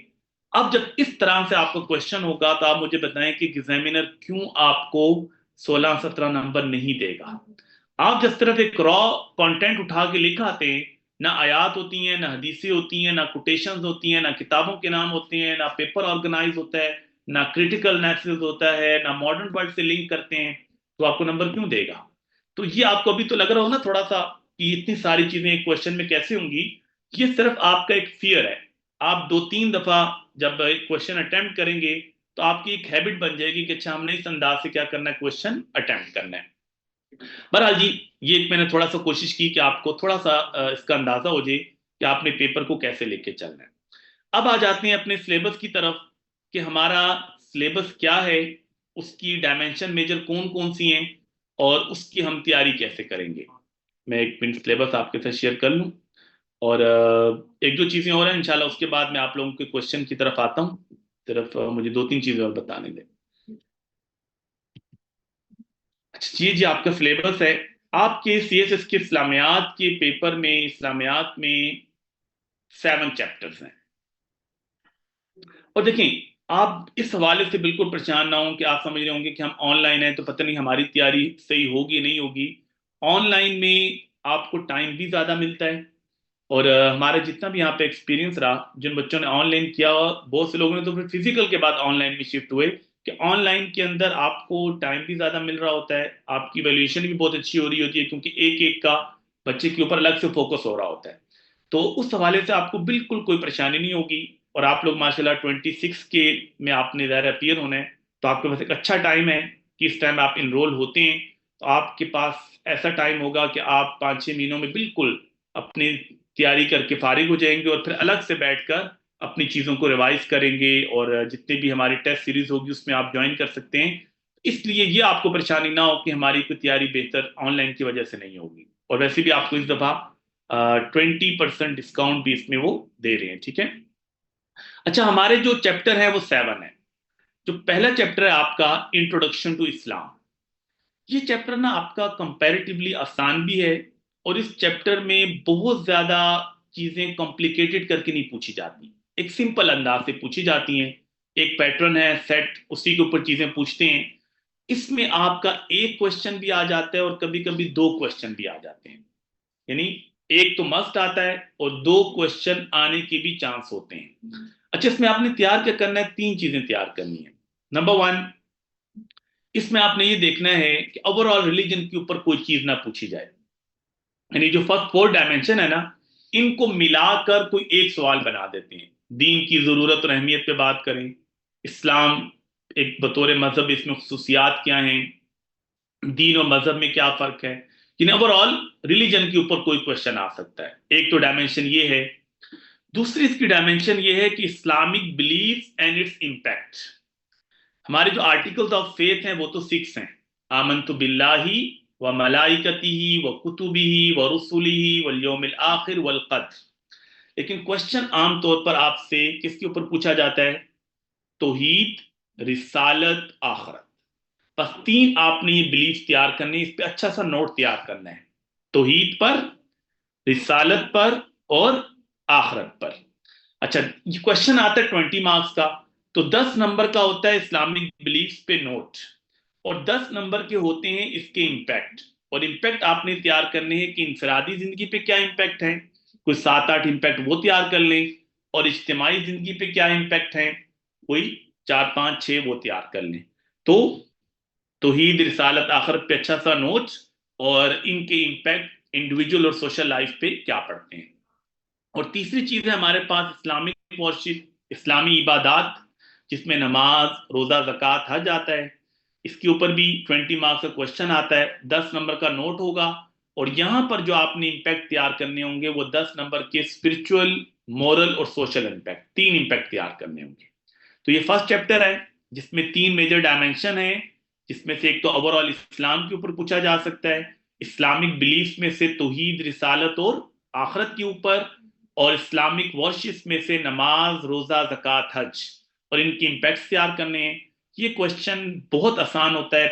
अब जब इस तरह से आपको क्वेश्चन होगा तो आप मुझे बताएं कि एग्जामिनर क्यों आपको 16-17 नंबर नहीं देगा। आप जिस तरफ एक रॉ कंटेंट उठा के लिख आते हैं, ना आयात होती हैं, ना हदीसें होती हैं, ना कोटेशंस होती हैं, ना किताबों के नाम होते हैं, ना पेपर ऑर्गेनाइज होता है, ना क्रिटिकल एनालिसिस होता है, ना मॉडर्न वर्ड से लिंक करते हैं, तो आपको नंबर क्यों देगा। तो ये आपको अभी तो लग रहा हो ना थोड़ा सा कि इतनी सारी चीजें एक क्वेश्चन में कैसे होंगी। ये सिर्फ आपका एक फियर है। आप 2-3 दफा जब एक क्वेश्चन अटेम्प्ट करेंगे तो आपकी एक हैबिट बन जाएगी कि अच्छा हमने इस अंदाज से क्या करना है, क्वेश्चन अटेम्प्ट करना है। बहरहाल जी, ये एक मैंने थोड़ा सा कोशिश की कि आपको थोड़ा सा इसका अंदाजा हो जाए कि आपने पेपर को कैसे लेके चलना है। अब आ जाते हैं अपने सिलेबस की तरफ कि हमारा सिलेबस क्या है, उसकी डायमेंशन मेजर कौन कौन सी हैं और उसकी हम तैयारी कैसे करेंगे। मैं एक मिनट सिलेबस आपके साथ शेयर कर लूं और एक दो चीजें और हैं इंशाल्लाह, उसके बाद मैं आप लोगों के क्वेश्चन की तरफ आता हूं। सिर्फ मुझे 2-3 चीजें और बताने दें। अच्छा ये जी आपका सिलेबस है। आपके सीएसएस के इस्लामियात के पेपर में, इस्लामियात में 7 चैप्टर्स हैं। और देखें, आप इस हवाले से बिल्कुल परेशान ना हो कि आप समझ रहे होंगे कि हम ऑनलाइन हैं तो पता नहीं हमारी तैयारी सही होगी नहीं होगी। ऑनलाइन में आपको टाइम भी ज़्यादा मिलता है और हमारा जितना भी यहाँ पे एक्सपीरियंस रहा, जिन बच्चों ने ऑनलाइन किया, बहुत से लोगों ने तो फिर फिजिकल के बाद ऑनलाइन में शिफ्ट हुए कि ऑनलाइन के अंदर आपको टाइम भी ज़्यादा मिल रहा होता है, आपकी वैल्यूएशन भी बहुत अच्छी हो रही होती है क्योंकि एक एक का बच्चे के ऊपर अलग से फोकस हो रहा होता है। तो उस हवाले से आपको बिल्कुल कोई परेशानी नहीं होगी। और आप लोग माशाल्लाह 26 के में आपने ज़ाहिर अपीयर होना है, तो आपके पास एक अच्छा टाइम है कि इस टाइम आप इनरोल होते हैं तो आपके पास ऐसा टाइम होगा कि आप 5-6 महीनों में बिल्कुल अपनी तैयारी करके फारिग हो जाएंगे और फिर अलग से बैठकर अपनी चीज़ों को रिवाइज करेंगे, और जितने भी हमारी टेस्ट सीरीज होगी उसमें आप ज्वाइन कर सकते हैं। इसलिए ये आपको परेशानी ना हो कि हमारी कोई तैयारी बेहतर ऑनलाइन की वजह से नहीं होगी। और वैसे भी आपको इस दफ़ा 20% डिस्काउंट भी इसमें वो दे रहे हैं, ठीक है। अच्छा, हमारे जो चैप्टर है वो 7 है। जो पहला चैप्टर है आपका इंट्रोडक्शन टू इस्लाम, ये चैप्टर ना आपका कंपैरेटिवली आसान भी है, और इस चैप्टर में बहुत ज्यादा चीजें कॉम्प्लिकेटेड करके नहीं पूछी जाती, एक सिंपल अंदाज से पूछी जाती हैं। एक पैटर्न है सेट, उसी के ऊपर चीजें पूछते हैं। इसमें आपका एक क्वेश्चन भी आ जाता है और कभी कभी दो क्वेश्चन भी आ जाते हैं, यानी एक तो मस्ट आता है और दो क्वेश्चन आने के भी चांस होते हैं। अच्छा, इसमें आपने तैयार क्या करना है, तीन चीजें तैयार करनी है। नंबर वन, इसमें आपने ये देखना है कि ओवरऑल रिलीजन के ऊपर कोई चीज ना पूछी जाए, यानी जो फर्स्ट 4 डायमेंशन है ना, इनको मिलाकर कोई एक सवाल बना देते हैं। दीन की जरूरत और अहमियत पे बात करें, इस्लाम एक बतौर मजहब इसमें खसूसियात क्या हैं, दीन और मजहब में क्या फर्क है, यानी ओवरऑल रिलीजन के ऊपर कोई क्वेश्चन आ सकता है। एक तो डायमेंशन ये है। दूसरी इसकी डायमेंशन ये है कि Islamic belief and its impact. हमारे जो आर्टिकल्स ऑफ फेथ हैं वो तो 6 हैं, आमनतु बिल्लाही व मलाइकतिही व कुतुबिही व रुसुलिही वल यौमिल आखिर वल कद्र। लेकिन क्वेश्चन आमतौर पर आपसे किसके ऊपर पूछा जाता है, तौहीद, रिसालत, आखिरत। बस तीन आपने ये बिलीफ तैयार करनी है, इस पे अच्छा सा नोट तैयार करना है, तौहीद पर, रिसालत पर और आखिरत पर। अच्छा, ये क्वेश्चन आता है 20 मार्क्स का, तो 10 नंबर का होता है इस्लामिक बिलीफ्स पे नोट, और 10 नंबर के होते हैं इसके इम्पैक्ट। और इम्पैक्ट आपने तैयार करने हैं कि इंफरादी जिंदगी पे क्या इम्पैक्ट है, कोई 7-8 इम्पैक्ट वो तैयार कर लें, और इज्तिमाई जिंदगी पे क्या इम्पैक्ट है, कोई 4-5-6 वो तैयार कर लें। तो तौहीद, रिसालत, आखिरत पे अच्छा सा नोट, और इनके इम्पैक्ट इंडिविजुअल और सोशल लाइफ पे क्या पड़ते हैं। और तीसरी चीज है हमारे पास इस्लामिक वर्शिप, इस्लामी इबादात, जिसमें नमाज, रोजा, ज़कात, हज आता है। इसके ऊपर भी 20 मार्क्स का क्वेश्चन आता है, 10 नंबर का नोट होगा। और यहाँ पर जो आपने इम्पैक्ट तैयार करने होंगे वो 10 नंबर के स्पिरिचुअल, मोरल और सोशल इम्पैक्ट, तीन इम्पैक्ट तैयार करने होंगे। तो ये फर्स्ट चैप्टर है जिसमें तीन मेजर डायमेंशन है, जिसमें से एक तो ओवरऑल इस्लाम के ऊपर पूछा जा सकता है, इस्लामिक बिलीफ में से तौहीद, रिसालत और आखरत के ऊपर, और इस्लामिक वर्शिप में से नमाज, रोजा, ज़कात, हज, और इनके इम्पैक्ट तैयार करने हैं। ये क्वेश्चन बहुत आसान होता है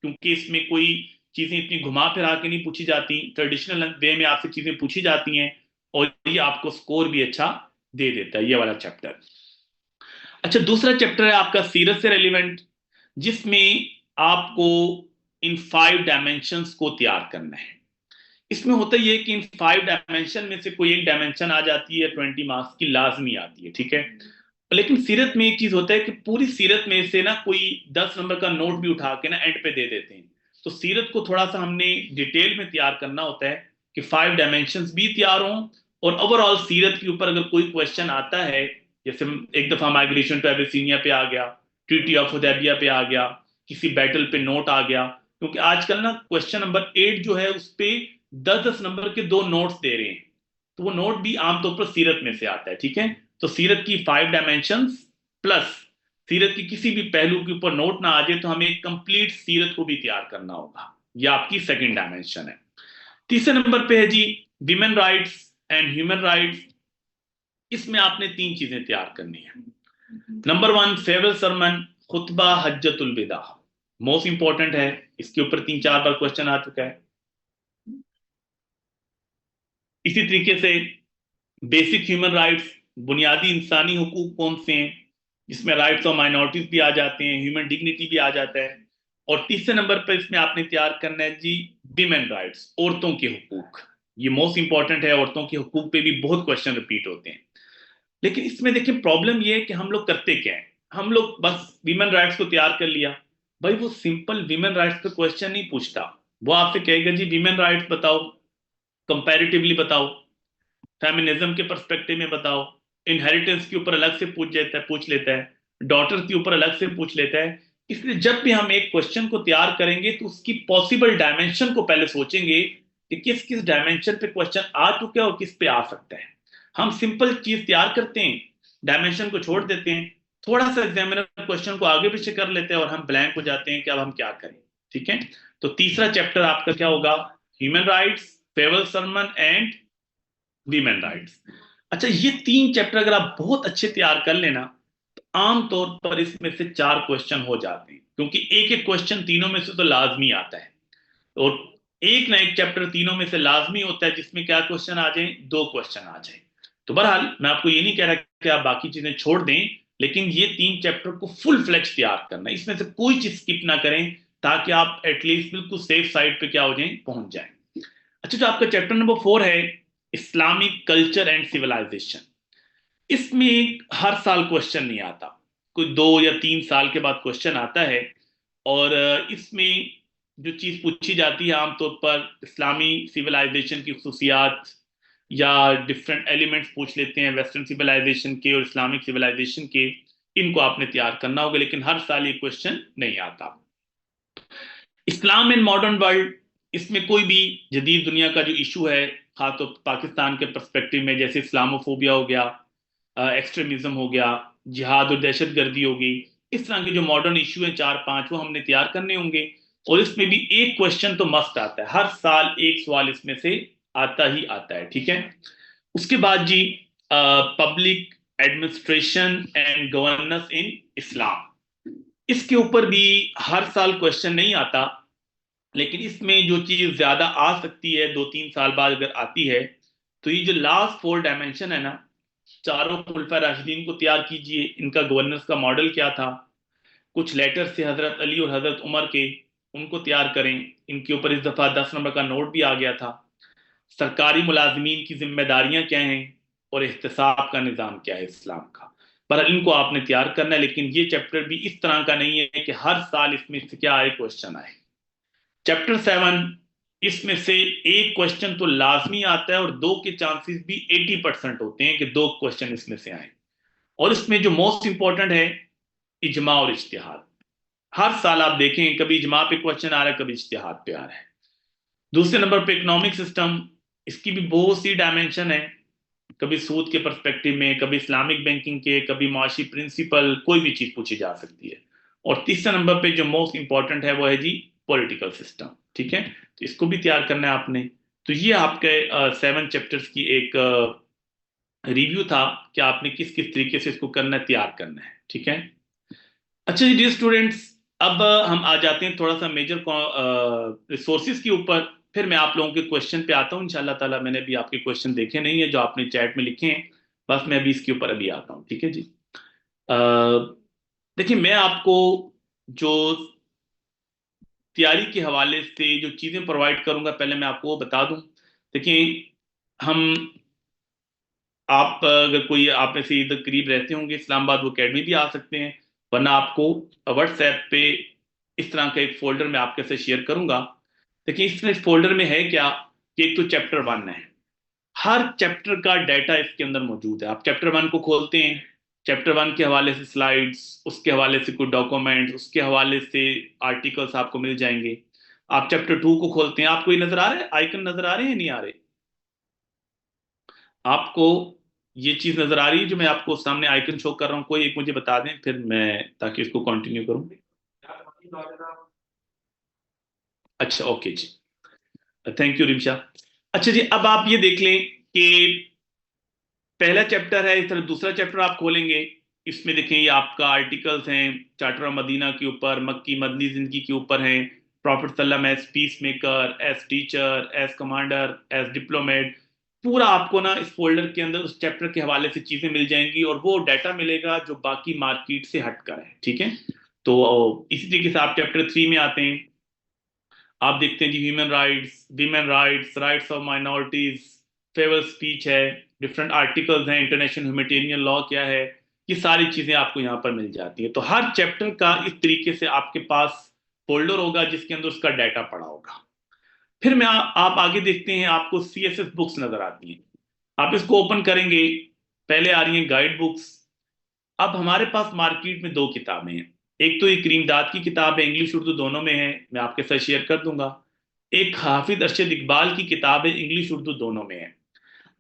क्योंकि इसमें कोई चीजें इतनी घुमा फिरा के नहीं पूछी जाती, ट्रेडिशनल वे में आपसे चीजें पूछी जाती हैं, और ये आपको स्कोर भी अच्छा दे देता है, ये वाला चैप्टर। अच्छा, दूसरा चैप्टर है आपका सीरत से रेलिवेंट, जिसमें आपको इन 5 डायमेंशंस को तैयार करना है। इसमें होता ही है कि इन 5 डायमेंशन में से कोई एक डायमेंशन आ जाती है, 20 मार्क्स की लाजमी आती है, ठीक है। लेकिन सीरत में एक चीज होता है कि पूरी सीरत में से ना कोई 10 नंबर का नोट भी उठा के ना एंड पे दे देते हैं। तो सीरत को थोड़ा सा हमने डिटेल में तैयार करना होता है कि 5 डायमेंशन भी तैयार हों, और ओवरऑल सीरत के ऊपर अगर कोई क्वेश्चन आता है, जैसे एक दफा माइग्रेशन टू एबिसिनिया पे आ गया, ट्रीटी ऑफ हुदैबिया पे आ गया, किसी बैटल पे नोट आ गया, क्योंकि आजकल ना क्वेश्चन नंबर 8 जो है उस पे 10-10 नंबर के दो नोट्स दे रहे हैं, तो वो नोट भी आमतौर पर सीरत में से आता है, ठीक है। तो सीरत की 5 डायमेंशंस प्लस सीरत की किसी भी पहलू के ऊपर नोट ना आ जाए तो हमें एक कंप्लीट सीरत को भी तैयार करना होगा, यह आपकी सेकंड डायमेंशन है। तीसरे नंबर पे है जी women rights and human rights. इसमें आपने तीन चीजें तैयार करनी है। नंबर वन, फेवरल सरमन, खुतबा हज्जतुल विदा, मोस्ट इंपॉर्टेंट है, इसके ऊपर 3-4 बार क्वेश्चन आ चुका है। इसी तरीके से बेसिक ह्यूमन राइट्स, बुनियादी इंसानी हुकूक कौन से हैं, जिसमें राइट्स ऑफ माइनॉरिटीज भी आ जाते हैं, ह्यूमन डिग्निटी भी आ जाता है। और तीसरे नंबर पर इसमें आपने तैयार करना है जी विमेन राइट्स, औरतों के हुकूक। ये मोस्ट इंपॉर्टेंट है, औरतों के हुकूक पे भी बहुत क्वेश्चन रिपीट होते हैं। लेकिन इसमें देखिए प्रॉब्लम ये है कि हम लोग करते क्या है, हम लोग बस विमेन राइट्स को तैयार कर लिया, भाई वो सिंपल विमेन राइट्स पे क्वेश्चन नहीं पूछता, वो आपसे कहेगा जी विमेन राइट्स बताओ, कंपैरेटिवली बताओ, फेमिनिज्म के पर्सपेक्टिव में बताओ, इनहेरिटेंस के ऊपर अलग से पूछ लेता है, डॉटर के ऊपर अलग से पूछ लेता है। इसलिए जब भी हम एक क्वेश्चन को तैयार करेंगे तो उसकी पॉसिबल डायमेंशन को पहले सोचेंगे कि किस किस डायमेंशन पे क्वेश्चन आ चुका है और किस पे आ सकता है। हम सिंपल चीज तैयार करते हैं, डायमेंशन को छोड़ देते हैं, थोड़ा सा एग्जामिनर क्वेश्चन को आगे पीछे कर लेते हैं और हम ब्लैंक हो जाते हैं कि अब हम क्या करें। ठीक है, तो तीसरा चैप्टर आपका क्या होगा? Human rights, farewell sermon and women rights. अच्छा, ये तीन चैप्टर अगर आप बहुत अच्छे तैयार कर लेना तो आमतौर पर इसमें से चार क्वेश्चन हो जाते हैं, क्योंकि एक एक क्वेश्चन तीनों में से तो लाजमी आता है। और एक ना एक चैप्टर तीनों में से लाजमी होता है जिसमें क्या क्वेश्चन आ जाए, दो क्वेश्चन आ जाए। तो बहरहाल मैं आपको ये नहीं कह रहा कि आप बाकी चीजें छोड़ दें, लेकिन ये तीन चैप्टर को फुल फ्लेक्स तैयार करना, इसमें से कोई चीज स्किप ना करें, ताकि आप एटलीस्ट बिल्कुल सेफ साइड पे क्या हो जाए, पहुंच जाए। अच्छा, जो आपका चैप्टर नंबर 4 है, इस्लामिक कल्चर एंड सिविलाइजेशन, इसमें हर साल क्वेश्चन नहीं आता, कोई 2 या 3 साल के बाद क्वेश्चन आता है। और इसमें जो चीज पूछी जाती है आमतौर पर इस्लामी सिविलाइजेशन की खुसूसियात या डिफरेंट एलिमेंट्स पूछ लेते हैं वेस्टर्न सिविलाइजेशन के और इस्लामिक सिविलाइजेशन के। इनको आपने तैयार करना होगा, लेकिन हर साल ये क्वेश्चन नहीं आता। इस्लाम इन मॉडर्न वर्ल्ड, इसमें कोई भी जदीद दुनिया का जो इशू है, खास तो पाकिस्तान के पर्सपेक्टिव में, जैसे इस्लामोफोबिया हो गया, एक्सट्रीमिज्म हो गया, जिहाद और दहशत गर्दी हो गई, इस तरह के जो मॉडर्न इशू हैं 4-5, वो हमने तैयार करने होंगे। और इसमें भी एक क्वेश्चन तो मस्ट आता है, हर साल एक सवाल इसमें से आता ही आता है। ठीक है, उसके बाद जी पब्लिक एडमिनिस्ट्रेशन एंड गवर्नेंस इन इस्लाम, इसके ऊपर भी हर साल क्वेश्चन नहीं आता, लेकिन इसमें जो चीज ज्यादा आ सकती है 2-3 साल बाद अगर आती है, तो ये जो लास्ट 4 डायमेंशन है ना, चारों खुलफा राशिदीन को तैयार कीजिए, इनका गवर्नेंस का मॉडल क्या था, कुछ लेटर से हजरत अली और हजरत उमर के, उनको तैयार करें। इनके ऊपर इस दफा 10 नंबर का नोट भी आ गया था। सरकारी मुलाजमीन की जिम्मेदारियां क्या हैं और एहतसाब का निज़ाम क्या है इस्लाम का, पर इनको आपने तैयार करना है। लेकिन ये चैप्टर भी इस तरह का नहीं है कि हर साल इसमें से क्या आए, क्वेश्चन आए। चैप्टर 7, इसमें से एक क्वेश्चन तो लाजमी आता है और दो के चांसेस भी 80% होते हैं कि दो क्वेश्चन इसमें से आए। और इसमें जो मोस्ट इंपॉर्टेंट है, इजमा और इज्तिहाद। हर साल आप देखें कभी इजमा पे क्वेश्चन आ रहा है, कभी इज्तिहाद पे आ रहा है। दूसरे नंबर पे इकोनॉमिक सिस्टम, इसकी भी बहुत सी डायमेंशन है, कभी सूद के पर्सपेक्टिव में, कभी इस्लामिक बैंकिंग के, कभी माशी प्रिंसिपल, कोई भी चीज पूछी जा सकती है। और तीसरे नंबर पे जो मोस्ट इंपॉर्टेंट है वो है जी पॉलिटिकल सिस्टम। ठीक है, तो इसको भी तैयार करना है आपने। तो ये आपके 7 चैप्टर्स की एक रिव्यू था कि आपने किस किस तरीके से इसको करना है, तैयार करना है। ठीक है, अच्छा जी डियर स्टूडेंट्स, अब हम आ जाते हैं थोड़ा सा मेजर रिसोर्सेज के ऊपर। फिर मैं आप लोगों के क्वेश्चन पे आता हूँ इंशाल्लाह ताला। मैंने भी आपके क्वेश्चन देखे नहीं है जो आपने चैट में लिखे हैं, बस मैं अभी इसके ऊपर अभी आता हूँ। ठीक है जी, अ, देखिए मैं आपको जो तैयारी के हवाले से जो चीज़ें प्रोवाइड करूंगा, पहले मैं आपको वो बता दूं। देखिए हम, आप अगर कोई आप में से इधर करीब रहते होंगे इस्लामाबाद, वो अकेडमी भी आ सकते हैं, वरना आपको व्हाट्सएप पे इस तरह का एक फोल्डर मैं आपके साथ शेयर करूंगा। देखिए इस फोल्डर में है क्या कि एक तो चैप्टर 1 है, हर चैप्टर का डाटा इसके अंदर मौजूद है। आप चैप्टर 1 को खोलते हैं, चैप्टर 1 के हवाले से स्लाइड्स, उसके हवाले से कुछ डॉक्यूमेंट्स, उसके हवाले से आर्टिकल्स आपको मिल जाएंगे। आप चैप्टर 2 को खोलते हैं, आपको ये नजर आ रहा है, आइकन नजर आ रहे हैं नहीं आ रहे आपको? ये चीज नजर आ रही है जो मैं आपको सामने आइकन शो कर रहा हूँ? कोई एक मुझे बता दें फिर मैं, ताकि इसको कंटिन्यू करूँ। अच्छा ओके जी, थैंक यू रिमशा। अच्छा जी, अब आप ये देख लें कि पहला चैप्टर है, इस तरह दूसरा चैप्टर आप खोलेंगे, इसमें देखें ये आपका आर्टिकल्स हैं चार्टर ऑफ मदीना के ऊपर, मक्की मदनी जिंदगी के ऊपर हैं, प्रॉफिट सल्लम as peacemaker, as teacher, as commander, as diplomat. पूरा आपको ना इस फोल्डर के अंदर उस चैप्टर के हवाले से चीजें मिल जाएंगी और वो डाटा मिलेगा जो बाकी मार्केट से हटकर है। ठीक है, तो इसी तरीके से आप चैप्टर 3 में आते हैं, आप देखते हैं जी human rights, women rights, rights of minorities, favour speech है, डिफरेंट आर्टिकल्स हैं, इंटरनेशनल ह्यूमैनिटेरियन लॉ क्या है, ये सारी चीजें आपको यहाँ पर मिल जाती है। तो हर चैप्टर का इस तरीके से आपके पास फोल्डर होगा जिसके अंदर उसका डाटा पड़ा होगा। फिर आप आगे देखते हैं, आपको CSS बुक्स नजर आती हैं। आप इसको ओपन करेंगे पहले आ रही हैं गाइड बुक्स। अब हमारे पास मार्केट में दो किताबें हैं। एक तो ये करीमदाद की किताब है, इंग्लिश उर्दू दोनों में है, मैं आपके साथ शेयर कर दूंगा। एक हाफिज अरशद इकबाल की किताब है, इंग्लिश उर्दू दोनों में है।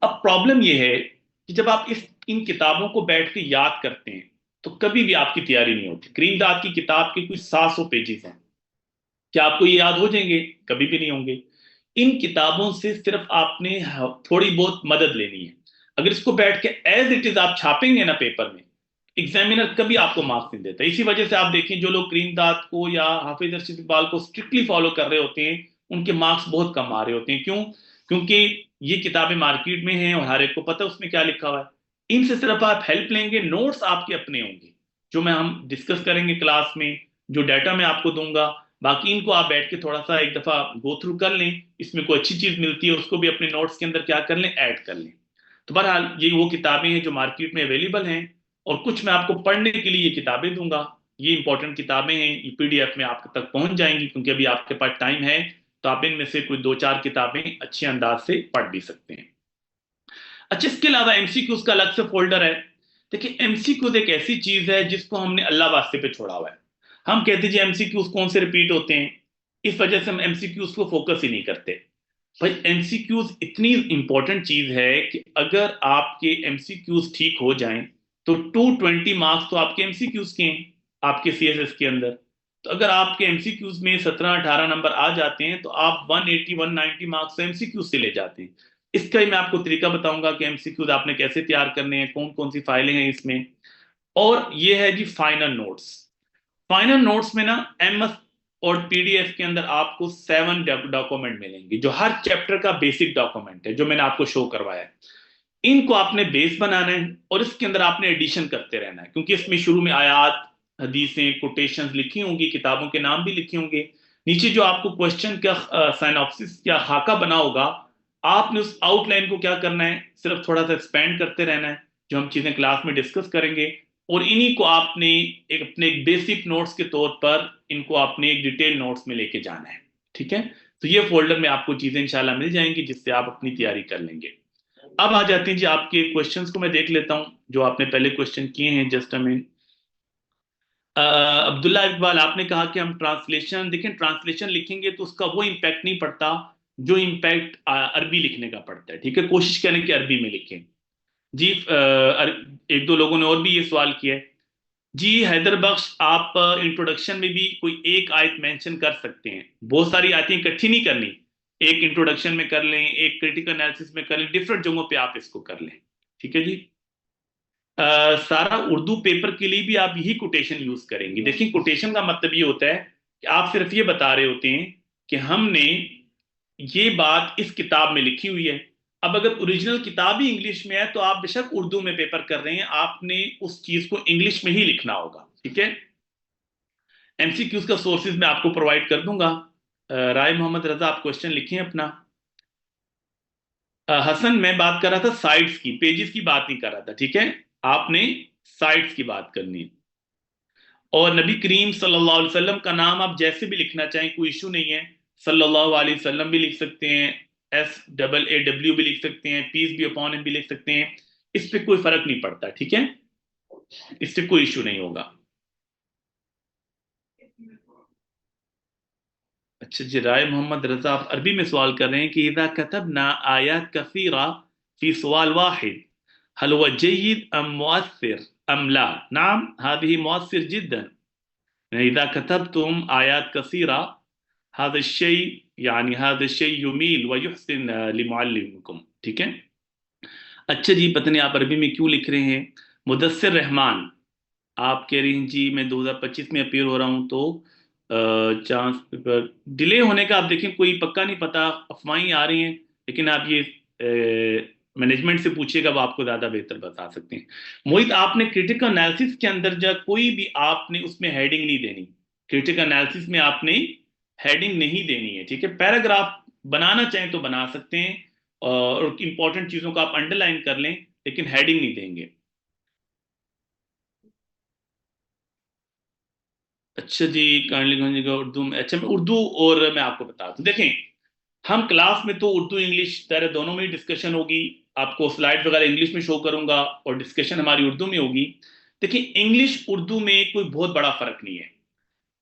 अब प्रॉब्लम यह है कि जब आप इन किताबों को बैठ के याद करते हैं तो कभी भी आपकी तैयारी नहीं होती। करीमदाद की किताब के कुछ 700 पेजेस हैं, क्या आपको ये याद हो जाएंगे? कभी भी नहीं होंगे। इन किताबों से सिर्फ आपने थोड़ी बहुत मदद लेनी है। अगर इसको बैठ के एज इट इज आप छापेंगे ना पेपर में, एग्जामिनर कभी आपको मार्क्स नहीं देता। इसी वजह से आप देखें, जो लोग करीमदाद को या हाफिज रशीद इकबाल को स्ट्रिक्टली फॉलो कर रहे होते हैं, उनके मार्क्स बहुत कम आ रहे होते हैं। क्यों? क्योंकि ये किताबें मार्केट में हैं और हर एक को पता है उसमें क्या लिखा हुआ है। इनसे सिर्फ आप हेल्प लेंगे, नोट्स आपके अपने होंगे जो मैं हम डिस्कस करेंगे क्लास में, जो डाटा मैं आपको दूंगा। बाकी इनको आप बैठ के थोड़ा सा एक दफा गो थ्रू कर लें, इसमें कोई अच्छी चीज मिलती है उसको भी अपने नोट्स के अंदर क्या कर लें, ऐड कर लें। तो बहरहाल ये वो किताबें हैं जो मार्केट में अवेलेबल हैं, और कुछ मैं आपको पढ़ने के लिए ये किताबें दूंगा। ये इंपॉर्टेंट किताबें हैं, ये पीडीएफ में आप तक पहुंच जाएंगी, क्योंकि अभी आपके पास टाइम है। तो आप इनमें से कोई दो चार किताबें अच्छे अंदाज से पढ़ भी सकते हैं। अच्छा, इसके अलावा एमसीक्यूज का अलग से फोल्डर है। देखिए, एमसीक्यूज एक ऐसी चीज है जिसको हमने अल्लाह वास्ते पे छोड़ा हुआ है। हम कहते हैं एमसीक्यूज कौन से रिपीट होते हैं, इस वजह से हम एमसीक्यूज को फोकस ही नहीं करते। भाई, एमसीक्यूज इतनी इंपॉर्टेंट चीज है कि अगर आपके एमसीक्यूज ठीक हो जाएं तो 220 मार्क्स तो आपके एमसीक्यूज के हैं, आपके सीएसएस के अंदर। तो अगर आपके एमसीक्यूज में 17-18 नंबर आ जाते हैं तो आप 180-190 मार्क्स एमसीक्यूज से ले जाते हैं। इसका ही मैं आपको तरीका बताऊंगा कि एमसीक्यूज आपने कैसे तैयार करने हैं, कौन कौन सी फाइलें हैं इसमें। और ये है जी फाइनल नोट्स। फाइनल नोट्स में ना एमएस और पीडीएफ के अंदर आपको 7 डॉक्यूमेंट मिलेंगे, जो हर चैप्टर का बेसिक डॉक्यूमेंट है, जो मैंने आपको शो करवाया है। इनको आपने बेस बनाना है और इसके अंदर आपने एडिशन करते रहना है, क्योंकि इसमें शुरू में आयात, हदीसें, कोटेशंस लिखी होंगी, किताबों के नाम भी लिखे होंगे। नीचे जो आपको क्वेश्चन का साइनॉप्सिस या खाका बना होगा, आपने उस आउटलाइन को क्या करना है, सिर्फ थोड़ा सा एक्सपेंड करते रहना है, जो हम चीजें क्लास में डिस्कस करेंगे। और इन्हीं को आपने एक अपने एक बेसिक नोट्स के तौर पर इनको आपने एक डिटेल नोट्स में लेके जाना है। ठीक है? तो ये फोल्डर में आपको चीजें इंशाल्लाह मिल जाएंगी जिससे आप अपनी तैयारी कर लेंगे। अब आ जाते हैं जी आपके क्वेश्चंस को मैं देख लेता हूं जो आपने पहले क्वेश्चन किए हैं। Just a minute. Abdullah Iqbal, आपने कहा कि हम ट्रांसलेशन देखें, ट्रांसलेशन लिखेंगे तो उसका वो इम्पैक्ट नहीं पड़ता जो इम्पैक्ट अरबी लिखने का पड़ता है। ठीक है? कोशिश करें कि अरबी में लिखें। जी, एक दो लोगों ने और भी ये सवाल किया है। जी हैदर बख्श, आप इंट्रोडक्शन में भी कोई एक आयत मेंशन कर सकते हैं, बहुत सारी आयतें इकट्ठी नहीं करनी। एक इंट्रोडक्शन में कर लें, एक क्रिटिकल एनालिसिस में कर लें, डिफरेंट जगहों पे आप इसको कर लें। ठीक है जी। सारा उर्दू पेपर के लिए भी आप यही कोटेशन यूज करेंगे। देखिए, कोटेशन का मतलब ये होता है कि आप सिर्फ ये बता रहे होते हैं कि हमने ये बात इस किताब में लिखी हुई है। अब अगर ओरिजिनल किताब ही इंग्लिश में है तो आप बेशक उर्दू में पेपर कर रहे हैं, आपने उस चीज को इंग्लिश में ही लिखना होगा। ठीक है? एमसीक्यूज का सोर्सेज मैं आपको प्रोवाइड कर दूंगा। राय मोहम्मद रजा, आप क्वेश्चन लिखें अपना। हसन, मैं बात कर रहा था साइट्स की, पेजेस की बात नहीं कर रहा था। ठीक है? आपने साइट्स की बात करनी है। और नबी करीम सल्लल्लाहु अलैहि वसल्लम का नाम आप जैसे भी लिखना चाहें, कोई इशू नहीं है। सल्लल्लाहु अलैहि वसल्लम भी लिख सकते हैं, SAAW भी लिख सकते हैं, पीस बी अपॉन हिम भी लिख सकते हैं। इस पे कोई फर्क नहीं पड़ता। ठीक है? इससे कोई इशू नहीं होगा। अच्छा जी, राय मोहम्मद रजा, आप अरबी में सवाल कर रहे हैं कि इदा कतबना आयात कसीरा फी सवाल वाहिद हल हुवा जय्यिद अम मुअस्सिर अम ला। नाम हादिही मुअस्सिर जिद्दन। इदा कतबतुम आयात कसीरा हादा शै, यानी हादा शै युमील व युहसिन लिमुअल्लिमिकुम। ठीक है? अच्छा जी, पता नहीं आप अरबी में क्यों लिख रहे हैं। मुदस्सिर रहमान, आप कह रही हैं जी मैं 2025 में अपीयर हो रहा हूं, तो चांस पेपर डिले होने का आप देखें कोई पक्का नहीं पता, अफवाहें आ रही हैं। लेकिन आप ये मैनेजमेंट से पूछिएगा, वो आपको ज्यादा बेहतर बता सकते हैं। मोहित, आपने क्रिटिकल एनालिसिस के अंदर जब कोई भी आपने उसमें हेडिंग नहीं देनी। क्रिटिकल एनालिसिस में आपने हेडिंग नहीं देनी है। ठीक है? पैराग्राफ बनाना चाहें तो बना सकते हैं, और इंपॉर्टेंट चीजों को आप अंडरलाइन कर लें, लेकिन हेडिंग नहीं देंगे। अच्छा जी, काइंडली का उर्दू में। अच्छा, मैं उर्दू और मैं आपको बता दूं, देखें हम क्लास में तो उर्दू इंग्लिश तरह दोनों में ही डिस्कशन होगी। आपको स्लाइड वगैरह इंग्लिश में शो करूंगा और डिस्कशन हमारी उर्दू में होगी। देखिए, इंग्लिश उर्दू में कोई बहुत बड़ा फर्क नहीं है।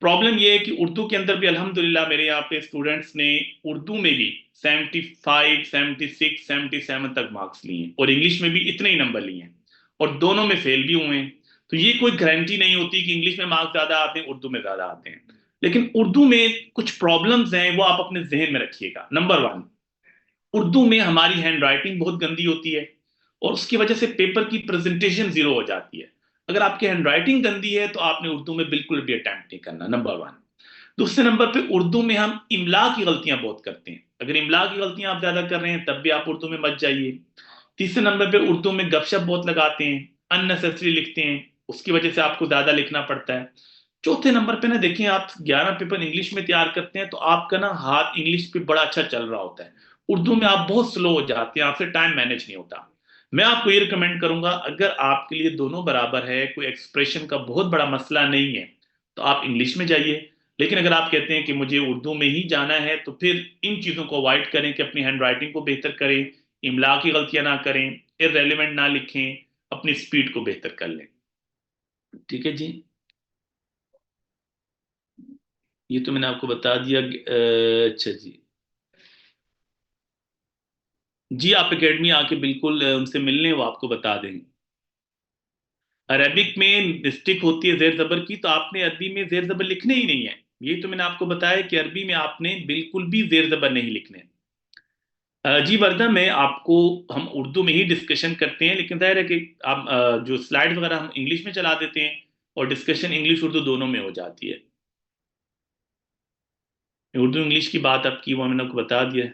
प्रॉब्लम यह है कि उर्दू के अंदर भी अल्हम्दुलिल्लाह मेरे यहाँ पे स्टूडेंट्स ने उर्दू में भी 75, 76, 77 तक मार्क्स लिए हैं, और इंग्लिश में भी इतने ही नंबर लिए हैं, और दोनों में फेल भी हुए हैं। तो ये कोई गारंटी नहीं होती कि इंग्लिश में मार्क्स ज्यादा आते हैं, उर्दू में ज्यादा आते हैं। लेकिन उर्दू में कुछ प्रॉब्लम्स हैं, वो आप अपने जहन में रखिएगा। नंबर वन, उर्दू में हमारी हैंड राइटिंग बहुत गंदी होती है, और उसकी वजह से पेपर की प्रेजेंटेशन जीरो हो जाती है। अगर आपकी हैंड राइटिंग गंदी है तो आपने उर्दू में बिल्कुल भी अटेम्प्ट नहीं करना, नंबर वन। दूसरे नंबर पे उर्दू में हम इमला की गलतियां बहुत करते हैं। अगर इमला की गलतियां आप ज्यादा कर रहे हैं तब भी आप उर्दू में मत जाइए। तीसरे नंबर पे उर्दू में गपशप बहुत लगाते हैं, अननेसेसरी लिखते हैं, उसकी वजह से आपको ज्यादा लिखना पड़ता है। चौथे नंबर पे ना, देखिए आप 11 पेपर इंग्लिश में तैयार करते हैं तो आपका ना हाथ इंग्लिश पे बड़ा अच्छा चल रहा होता है, उर्दू में आप बहुत स्लो हो जाते हैं, आपसे टाइम मैनेज नहीं होता। मैं आपको ये रिकमेंड करूंगा, अगर आपके लिए दोनों बराबर है, कोई एक्सप्रेशन का बहुत बड़ा मसला नहीं है, तो आप इंग्लिश में जाइए। लेकिन अगर आप कहते हैं कि मुझे उर्दू में ही जाना है, तो फिर इन चीज़ों को अवॉइड करें कि अपनी हैंड राइटिंग को बेहतर करें, इमला की गलतियां ना करें, इररेलेवेंट ना लिखें, अपनी स्पीड को बेहतर कर लें। ठीक है जी, ये तो मैंने आपको बता दिया। अच्छा जी। जी, आप एकेडमी आके बिल्कुल उनसे मिल लें, वो आपको बता देंगे। अरबिक में मिस्टेक होती है जेर जबर की, तो आपने अरबी में जेर जबर लिखने ही नहीं है। यही तो मैंने आपको बताया कि अरबी में आपने बिल्कुल भी जेर जबर नहीं लिखने। जी वर्दा, मैं आपको, हम उर्दू में ही डिस्कशन करते हैं, लेकिन जाहिर है कि आप जो स्लाइड वगैरह हम इंग्लिश में चला देते हैं, और डिस्कशन इंग्लिश उर्दू दोनों में हो जाती है। उर्दू इंग्लिश की बात आपकी, वो मैंने आपको बता दिया है।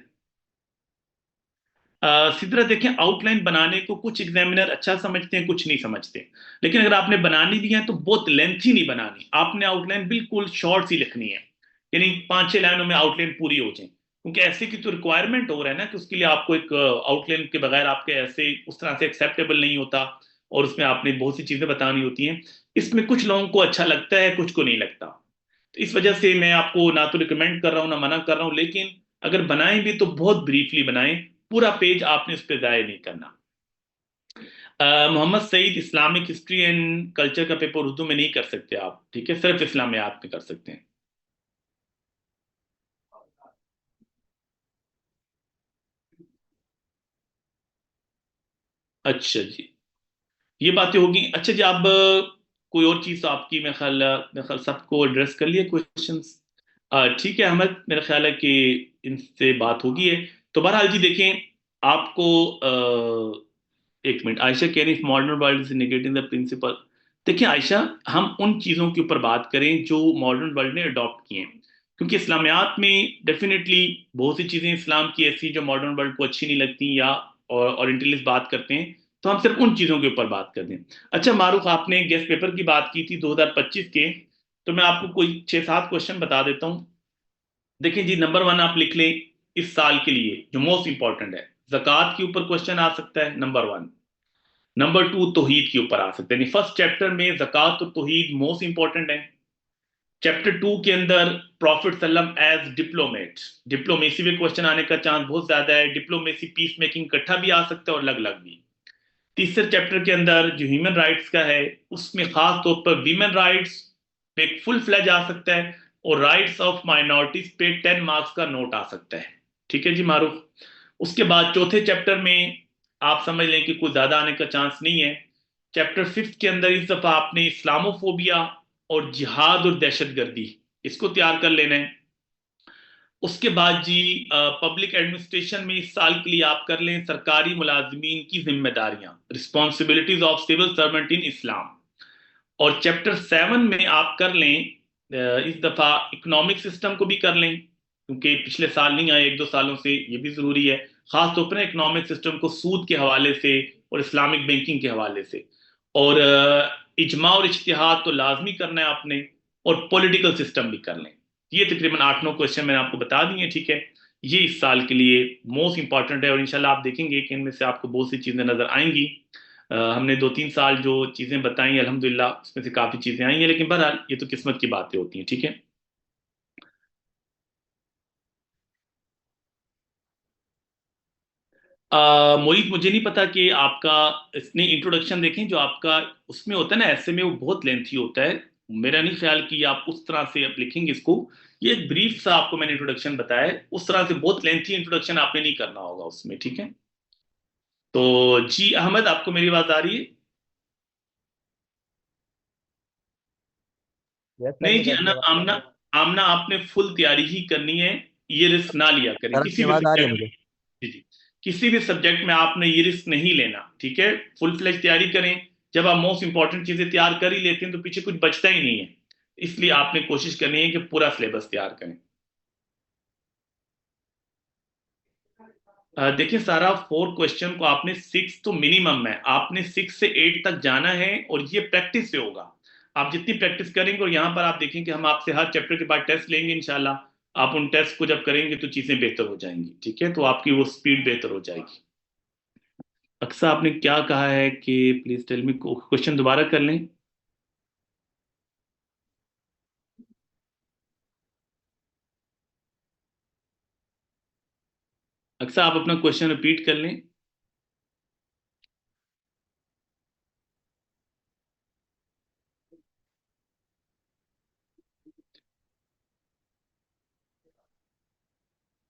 सीधरा देखें, आउटलाइन बनाने को कुछ एग्जामिनर अच्छा समझते हैं, कुछ नहीं समझते। लेकिन अगर आपने बनानी भी है तो बहुत लेंथी नहीं बनानी, आपने आउटलाइन बिल्कुल शॉर्ट सी लिखनी है, यानी 5-6 लाइनों में आउटलाइन पूरी हो जाए। क्योंकि ऐसे की तो रिक्वायरमेंट हो रहा है ना कि उसके लिए आपको एक आउटलाइन के बगैर आपके ऐसे उस तरह से एक्सेप्टेबल नहीं होता, और उसमें आपने बहुत सी चीजें बतानी होती हैं। इसमें कुछ लोगों को अच्छा लगता है, कुछ को नहीं लगता। तो इस वजह से मैं आपको ना तो रिकमेंड कर रहा हूँ ना मना कर रहा हूँ, लेकिन अगर बनाएं भी तो बहुत ब्रीफली बनाएं, पूरा पेज आपने उस पर जाया नहीं करना। Mohammad Saeed Islamic history and culture का पेपर उर्दू में नहीं कर सकते आप, ठीक है, सिर्फ इस्लामियात में कर सकते हैं। अच्छा जी, ये बातें होगी। अच्छा जी, आप कोई और चीज़ तो आपकी, मेरे ख्याल सबको एड्रेस कर लिए क्वेश्चंस। ठीक है अहमद, मेरा ख्याल है कि इनसे बात होगी है। तो बहरहाल जी देखें, आपको एक मिनट, आयशा कह रही modern world is negating the principle. देखिए आयशा, हम उन चीज़ों के ऊपर बात करें जो मॉडर्न वर्ल्ड ने अडॉप्ट किए हैं, क्योंकि इस्लामियात में डेफिनेटली बहुत सी चीज़ें इस्लाम की ऐसी जो मॉडर्न वर्ल्ड को अच्छी नहीं लगती, या ओरिएंटलिस्ट बात करते हैं, तो हम सिर्फ उन चीज़ों के ऊपर बात करते हैं। अच्छा मारूफ, आपने गेस्ट पेपर की बात की थी 2025 के, तो मैं आपको कोई 6-7 क्वेश्चन बता देता हूँ। देखिए जी, नंबर वन आप लिख लें, इस साल के लिए जो मोस्ट इंपॉर्टेंट है, जक़ात के ऊपर क्वेश्चन आ सकता है, नंबर वन। नंबर टू, तौहीद के ऊपर आ सकते हैं, फर्स्ट चैप्टर में जक़ात और तौहीद मोस्ट इंपॉर्टेंट है। चैप्टर टू के अंदर प्रॉफिट सल्लम एज डिप्लोमेट, डिप्लोमेसी में क्वेश्चन आने का चांस बहुत ज्यादा है। डिप्लोमेसी पीस मेकिंग इकट्ठा भी आ सकता है और अलग अलग भी। तीसरे चैप्टर के अंदर जो ह्यूमन राइट्स का है, उसमें खास तौर पर वीमेन राइट्स पे एक फुल फ्लैज आ सकता है, और राइट्स ऑफ माइनॉरिटीज पे 10 मार्क्स का नोट आ सकता है। ठीक है जी मारूफ। उसके बाद चौथे चैप्टर में आप समझ लें कि कुछ ज्यादा आने का चांस नहीं है। चैप्टर फिफ्थ के अंदर इस दफा आपने इस्लामोफोबिया और जिहाद और दहशतगर्दी, इसको तैयार कर लेना है। उसके बाद जी पब्लिक एडमिनिस्ट्रेशन में इस साल के लिए आप कर लें सरकारी मुलाजमीन की जिम्मेदारियां, रिस्पॉन्सिबिलिटीज ऑफ सिविल सर्वेंट इन इस्लाम। और चैप्टर 7 में आप कर लें इस दफा इकोनॉमिक सिस्टम को भी कर लें, क्योंकि पिछले साल नहीं आए, 1-2 सालों से, ये भी जरूरी है। खास तौर पर इकोनॉमिक सिस्टम को सूद के हवाले से और इस्लामिक बैंकिंग के हवाले से। और इजमा और इज्तिहाद तो लाजमी करना है आपने, और पॉलिटिकल सिस्टम भी कर लें। ये तकरीबन 8-9 क्वेश्चन मैंने आपको बता दिए, ठीक है। ये इस साल के लिए मोस्ट इंपॉर्टेंट है, और इंशाल्लाह आप देखेंगे कि इनमें से आपको बहुत सी चीज़ें नजर आएंगी। हमने 2-3 साल जो चीज़ें बताई अल्हम्दुलिल्लाह उसमें से काफ़ी चीज़ें आई हैं, लेकिन बहरहाल ये तो किस्मत की बातें होती हैं, ठीक है। मोहित, मुझे नहीं पता कि आपका इसने इंट्रोडक्शन देखें जो आपका उसमें होता है ना ऐसे में, वो बहुत लेंथी होता है। मेरा नहीं ख्याल कि आप उस तरह से आप लिखेंगे इसको। ये एक ब्रीफ सा आपको मैंने इंट्रोडक्शन बताया है, उस तरह से बहुत लेंथी इंट्रोडक्शन आपने नहीं करना होगा उसमें, ठीक है। तो जी अहमद, आपको मेरी बात आ रही है? यस सर, नहीं जी, मुझे आपकी आवाज आ आमना, रही है। आमना आपने फुल तैयारी ही करनी है। ये रिस्क ना लिया करें सर किसी आपकी भी आवाज आ रही है सब्जेक्ट में। मुझे। जी जी, किसी भी सब्जेक्ट में आपने ये रिस्क नहीं लेना, ठीक है। फुल फ्लेज तैयारी करें। जब आप मोस्ट इंपॉर्टेंट चीजें तैयार कर ही लेते हैं तो पीछे कुछ बचता ही नहीं है। इसलिए आपने कोशिश करनी है कि पूरा सिलेबस तैयार करें। देखिए, सारा 4 क्वेश्चन को आपने 6 तो मिनिमम है, आपने 6 से 8 तक जाना है, और ये प्रैक्टिस से होगा। आप जितनी प्रैक्टिस करेंगे, और यहाँ पर आप देखेंगे कि हम आपसे हर चैप्टर के बाद टेस्ट लेंगे इंशाल्लाह। आप उन टेस्ट को जब करेंगे तो चीजें बेहतर हो जाएंगी, ठीक है। तो आपकी वो स्पीड बेहतर हो जाएगी। अक्सर आपने क्या कहा है कि प्लीज टेल मी, क्वेश्चन दोबारा कर लें। अक्सर आप अपना क्वेश्चन रिपीट कर लें।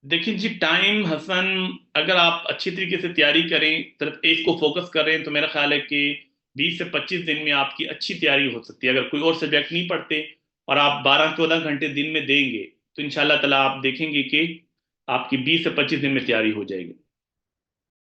देखिए जी, टाइम हसन, अगर आप अच्छी तरीके से तैयारी करें, सिर्फ एक को फोकस करें, तो मेरा ख्याल है कि 20 से 25 दिन में आपकी अच्छी तैयारी हो सकती है। अगर कोई और सब्जेक्ट नहीं पढ़ते और आप 12-14 घंटे दिन में देंगे, तो इंशाल्लाह ताला आप देखेंगे कि आपकी 20 से 25 दिन में तैयारी हो जाएगी।